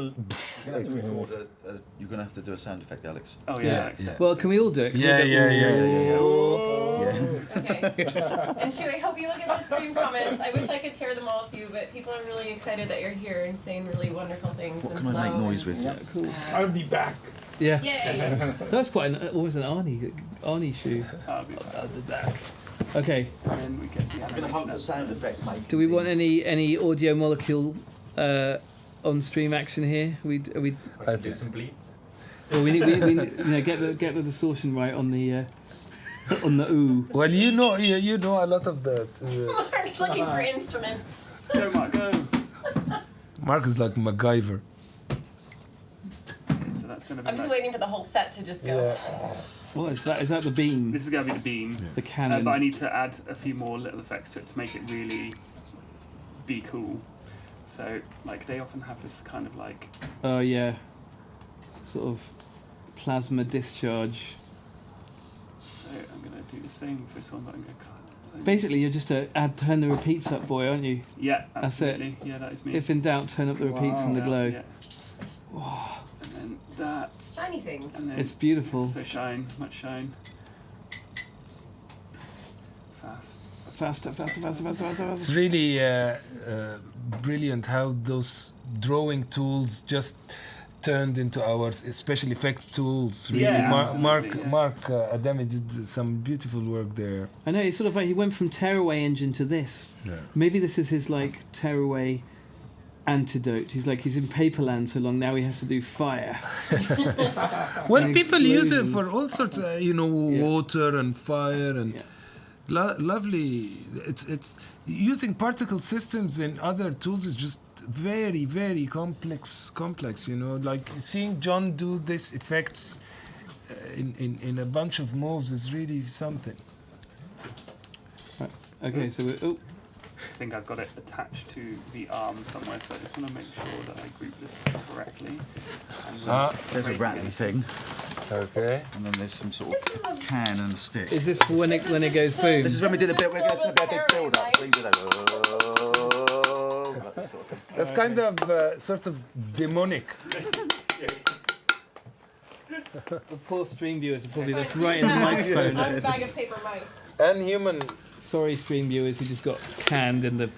You're going to have to do a sound effect, Alex. Oh Yeah, yeah. yeah. Well, can we all do it? Can we Yeah, get yeah, all- yeah, Yeah. Okay. And Shu, I hope you look at the stream comments. I wish I could share them all with you, but people are really excited that you're here and saying really wonderful things. What and can I make hello noise and- with? Yeah, cool. I'll be back. Yeah. Yay! That's quite always an Arnie shoe. I'll be At the back. Okay. And we get the I'm going to hope the sound effect, mate. Do we want any audio molecule on stream action here? Are we? I think. some bleeds. Well, we need get the distortion right on the on the ooh. Well, you know a lot of that. Mark's looking for instruments. Go, Mark, go. Mark is like MacGyver. So that's going to be. I'm just like- waiting for the whole set to just go. Yeah. What is that? Is that the beam? This is going to be the beam. The cannon. But I need to add a few more little effects to it to make it really be cool. So, like, they often have this kind of like... Oh, yeah. Sort of plasma discharge. So, I'm going to do the same with this one, but I'm going to... Basically, you're just turn the repeats up, boy, aren't you? Yeah, That's it. absolutely. Yeah, that is me. If in doubt, turn up the repeats and the glow. Yeah. And then that. Shiny things. And then It's beautiful. So shine, much shine. Fast. Faster. It's really brilliant how those drawing tools just turned into our special effect tools. Really, Yeah, absolutely, Mark Adami did some beautiful work there. I know, it's sort of like he went from Tearaway engine to this. Yeah. Maybe this is his like Tearaway antidote. He's in Paperland so long, now he has to do fire. Well, And people use it explosions. for all sorts of, water and fire and lovely. It's using particle systems in other tools is just very, very complex. Like seeing John do this effects in a bunch of moves is really something. Okay, so we're... I think I've got it attached to the arm somewhere, so I just want to make sure that I group this correctly. And There's a rattly thing, Okay. and then there's some sort of can and stick. Is this when it goes boom? This is when we did a bit. It's going to be a big build-up. So you do that. That sort of thing. That's kind of sort of demonic. The poor stream viewers are probably just right in the microphone. I'm a bag of paper mice. And human. Sorry, stream viewers who just got canned in the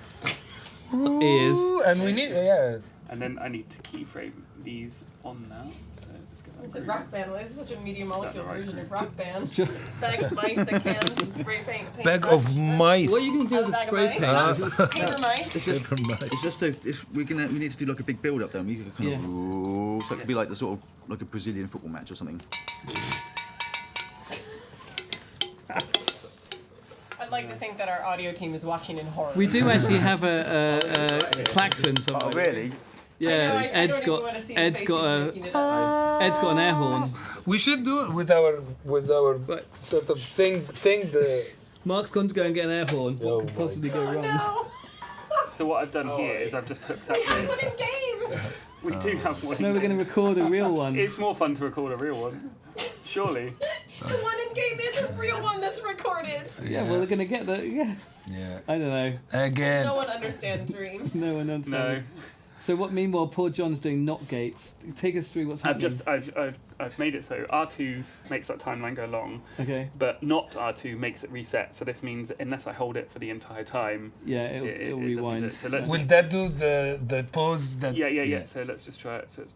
ears. Ooh, and we need, And then I need to keyframe these on now. So let's get that It's a group. rock band. Well, this is such a medium molecule Is that the right version of group? rock band. Bag of mice and cans and spray paint. a bag paintbrush. of mice. What are you going to do with the Bag of spray mice? paint? Paper mice. It's just, Paper mice. it's just we need to do like a big build-up. Then we can kind of so it could be like the sort of like a Brazilian football match or something. I'd like to think that our audio team is watching in horror. We do actually have a klaxon somewhere. Oh really? Yeah, I Ed's don't even want to see the Ed's faces got making it up. Ed's got an air horn. We should do it with our But sort of sing the. Mark's gone to go and get an air horn. Oh What could my possibly go wrong? No, So what I've done here is I've just hooked up we have the... one in game. We do have one. No, we're going to record a real one. It's more fun to record a real one. Surely. The one in game is a real one that's recorded. Yeah, well, they're going to get the... Yeah, Yeah. I don't know. Again. No one understands dreams. No one No. understands. So what? Meanwhile, poor John's doing not gates. Take us through what's happening. I've made it so R2 makes that timeline go long, Okay. but not R2 makes it reset. So this means that unless I hold it for the entire time, Yeah, it'll it doesn't rewind. do it. So let's Will just, that do the pose that? yeah. So let's just try it. So it's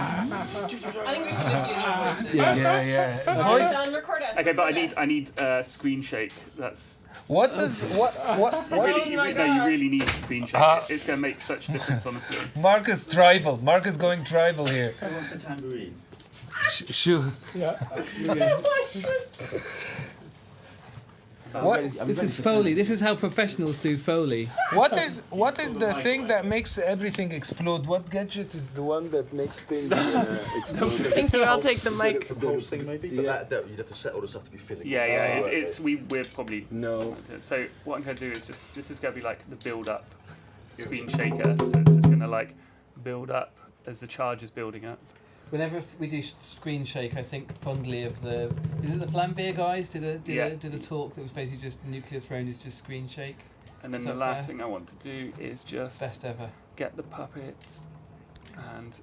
I think we should just use our voices. Yeah. Voice on, record us. okay, but record us. I need screen shake. That's What does what? you my really God. need screen shake. Ah. It's going to make such a difference, honestly. Mark is tribal. Mark is going tribal here. Who wants the tambourine? Shoo. What? This is Foley. This is how professionals do Foley. What is the thing that makes everything explode? What gadget is the one that makes things explode? Thank you. I'll take the mic. Pulse thing maybe? But Yeah. that you'd have to set all the stuff to be physical. Yeah. Oh, We're probably No. So what I'm going to do is just this is going to be like the build up screen shaker. So it's just going to like build up as the charge is building up. Whenever we do screen shake, I think fondly of the. Is it the Flambeer guys did a talk that was basically just nuclear throne is just screen shake. And then Is the that last fair? thing I want to do is just Best ever. get the puppets, and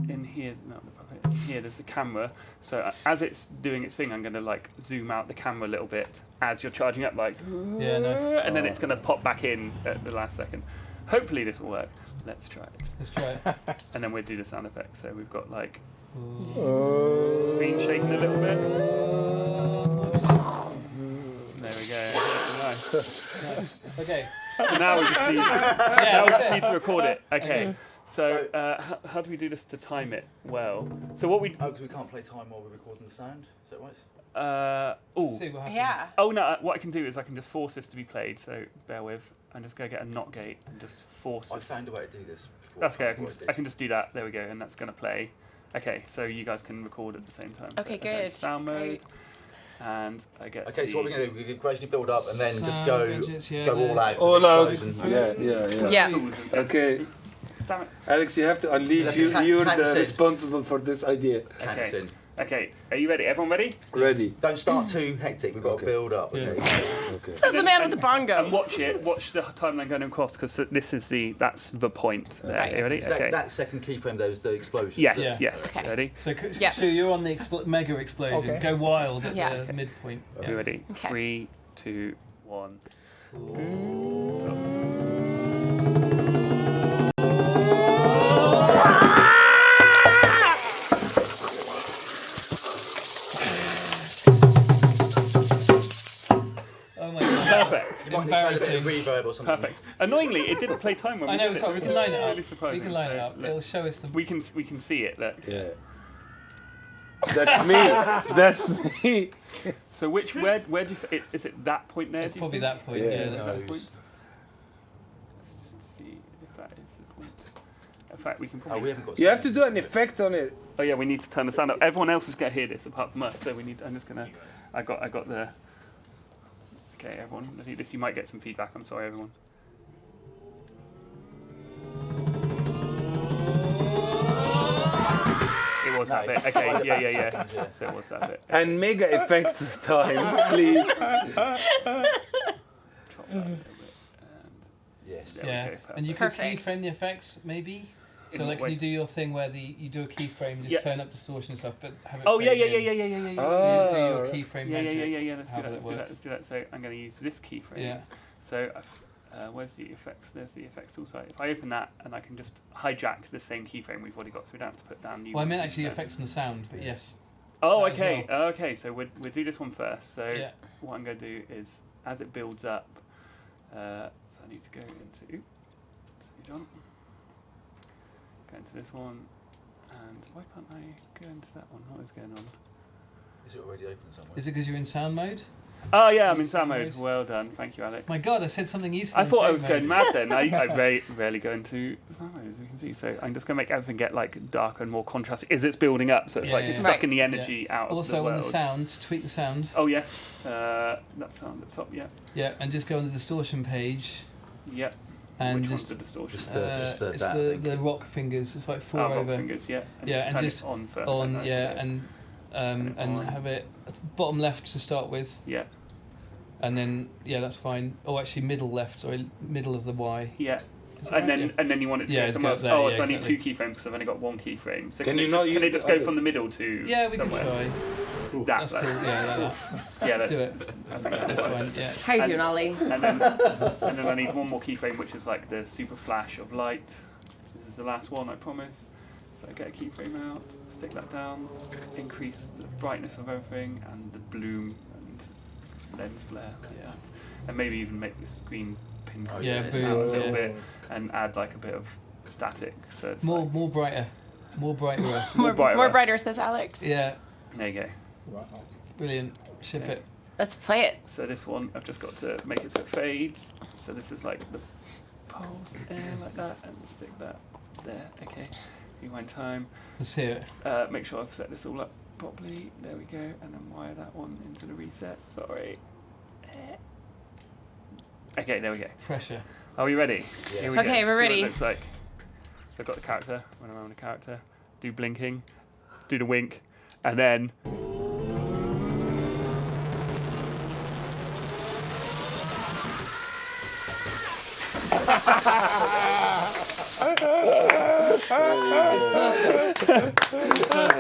in here, not the puppet, here there's the camera. So as it's doing its thing, I'm going to like zoom out the camera a little bit as you're charging up, like, Yeah, nice. and then it's going to pop back in at the last second. Hopefully this will work. Let's try it. Let's try it. And then we'll do the sound effects. So we've got like Ooh. screen shaking a little bit. There we go. Nice. Okay. So now we just need to record it. Okay. So how do we do this to time it well? So what we Oh, because we can't play time while we're recording the sound. Is that right? See what happens. Yeah. Oh no! What I can do is I can just force this to be played. So bear with. I'm just gonna get a not gate and just force I this. found a way to do this. Before. That's okay. I can just do that. There we go, and that's gonna play. Okay, so you guys can record at the same time. Okay, so I go good. sound mode, Great. and I get. Okay, so what we're going to do, we're going to gradually build up and then just Sound go gadgets, yeah, go yeah. all out. for All the out. explosion. Yeah. Yeah. Okay, Damn it. Alex, you have to unleash. That's You, the you're count the said. responsible for this idea. Count us in. Okay, are you ready? Everyone ready? Ready? Don't start too hectic. We've got Okay. to build up. Yeah. Okay. Okay. Says the man with the bongo. And watch it. Watch the timeline going across because this is that's the point. There. Right. You ready? Is Okay. that second keyframe, those the explosion? Yes. Yeah. Yes. Okay. Ready? So, Yeah. so you're on the mega explosion. Okay. Go wild at Yeah. the Okay. midpoint. Are you ready? Okay. 3, 2, 1. Oh my god. Perfect. You might need to add a bit of reverb or something. Perfect. Annoyingly, it didn't play time when I we know, did it. sorry, we can line it up. Really surprising. We can line it So, up. look, It'll show us the. we can see it. Look. Yeah. That's me. That's me. So where do you is it that point there? It's do you probably think? that point. Yeah. Yeah. That's That's that point. Let's just see if that is the point. In fact, we can Oh, probably. we haven't got. You have to do an effect on it. Oh yeah, we need to turn the sound up. Everyone else is going to hear this apart from us, so we need. I'm just gonna. I got the. Okay, everyone, ready this. You might get some feedback. I'm sorry, everyone. It was that bit. Okay, yeah. So it was that bit. And mega effects time, please. Chop that a little bit. Yes. There we Yeah, go, and you perfect. can keyframe the effects maybe. So In like, what can way? you do your thing where you do a keyframe, just Yeah. turn up distortion and stuff, but have it. Oh yeah. fade in. Yeah. Do your Oh. keyframe Yeah. magic. Let's how do that. that Let's do that. works. Let's do that. So I'm going to use this keyframe. Yeah. So where's the effects? There's the effects tool site. If I open that and I can just hijack the same keyframe we've already got, so we don't have to put down new. Well, I ones meant in actually there. effects on the sound, but yes. Oh, that as okay. Okay, so we'll do this one first. So Yeah. what I'm going to do is, as it builds up, so I need to go into. So you're done. Go into this one, and why can't I go into that one? What is going on? Is it already open somewhere? Is it because you're in sound mode? Oh yeah, I'm in sound mode. Well done, thank you, Alex. My God, I said something useful. I in thought I frame was mode. going mad then. I rarely go into sound mode, as we can see. So I'm just going to make everything get like darker and more contrasty as it's building up. So it's Yeah, like yeah, it's yeah. sucking the energy out of the Also world. on the sound, tweak the sound. Oh yes, that sound at the top. Yeah, Yeah, and just go on the distortion page yeah. and Which just. one's the distortion? Just the it's that the, thing. the rock fingers. It's like four rock over. fingers, yeah. And Yeah, and turn just it on first. On, like that, yeah, so- and it on. have it bottom left to start with, yeah, and then that's fine. Oh, actually, middle left, sorry, middle of the Y. yeah. Is that And right? then and then you want it to Yeah, go it's somewhere got else. that, Oh, yeah, so I need exactly. 2 keyframes because I've only got 1 keyframe. So Can you it not just, use can it the just go other? from the middle to Yeah, we somewhere? can try. That's That's cool. Yeah, like that. Yeah, that's Do it. I think that That's is fine. Yeah. How you And- doing, Ollie? And then I need one more keyframe, which is like the super flash of light. This is the last one, I promise. So I get a keyframe out, stick that down, increase the brightness of everything and the bloom and lens flare like that. And maybe even make the screen pink Oh, Yeah, yes. boo, out a little yeah. bit and add like a bit of static. So it's More, like, more brighter, more brighter. more brighter. More brighter, says Alex. Yeah, There you go. Wow. brilliant. Ship Okay. it. Let's play it. So this one, I've just got to make it so it fades. So this is like the pulse in like that and stick that there. Okay. Rewind time. Let's hear it. Make sure I've set this all up properly. There we go. And then wire that one into the reset. Sorry. Okay, there we go. Pressure. Are we ready? Yes. Here we Okay, go. we're See what ready. it looks like. So I've got the character. When I'm on the character, do blinking, do the wink, and then.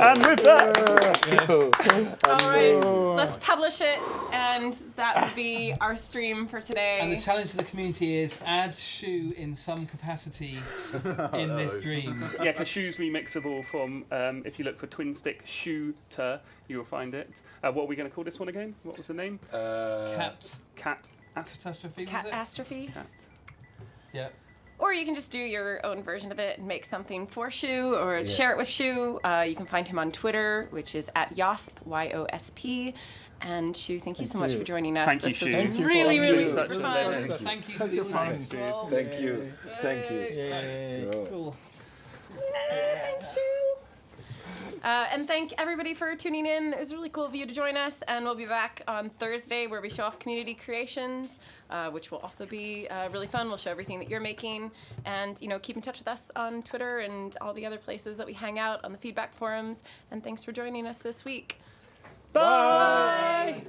And with that, All right, let's publish it, and that would be our stream for And today. the challenge to the community is add Shu in some capacity in this dream. yeah, because Shu's remixable from, if you look for twin stick shooter, you will find it. What are we going to call this one again? What was the name? Cat Cat. catastrophe, was it? Catastrophe. Cat. Yeah. Or you can just do your own version of it and make something for Shu or share it with Shu. You can find him on Twitter, which is at Yosp, Y-O-S-P. And Shu, thank you so much for joining us. Thank you, this Shu. was Thank you really, really such super a fun. legend. Thank you to the audience. fun. Well, Thank you. Thank you. Cool. Thanks, Shu. And thank everybody for tuning in. It was really cool of you to join us. And we'll be back on Thursday where we show off community creations, which will also be really fun. We'll show everything that you're making. And, keep in touch with us on Twitter and all the other places that we hang out on the feedback forums. And thanks for joining us this week. Bye.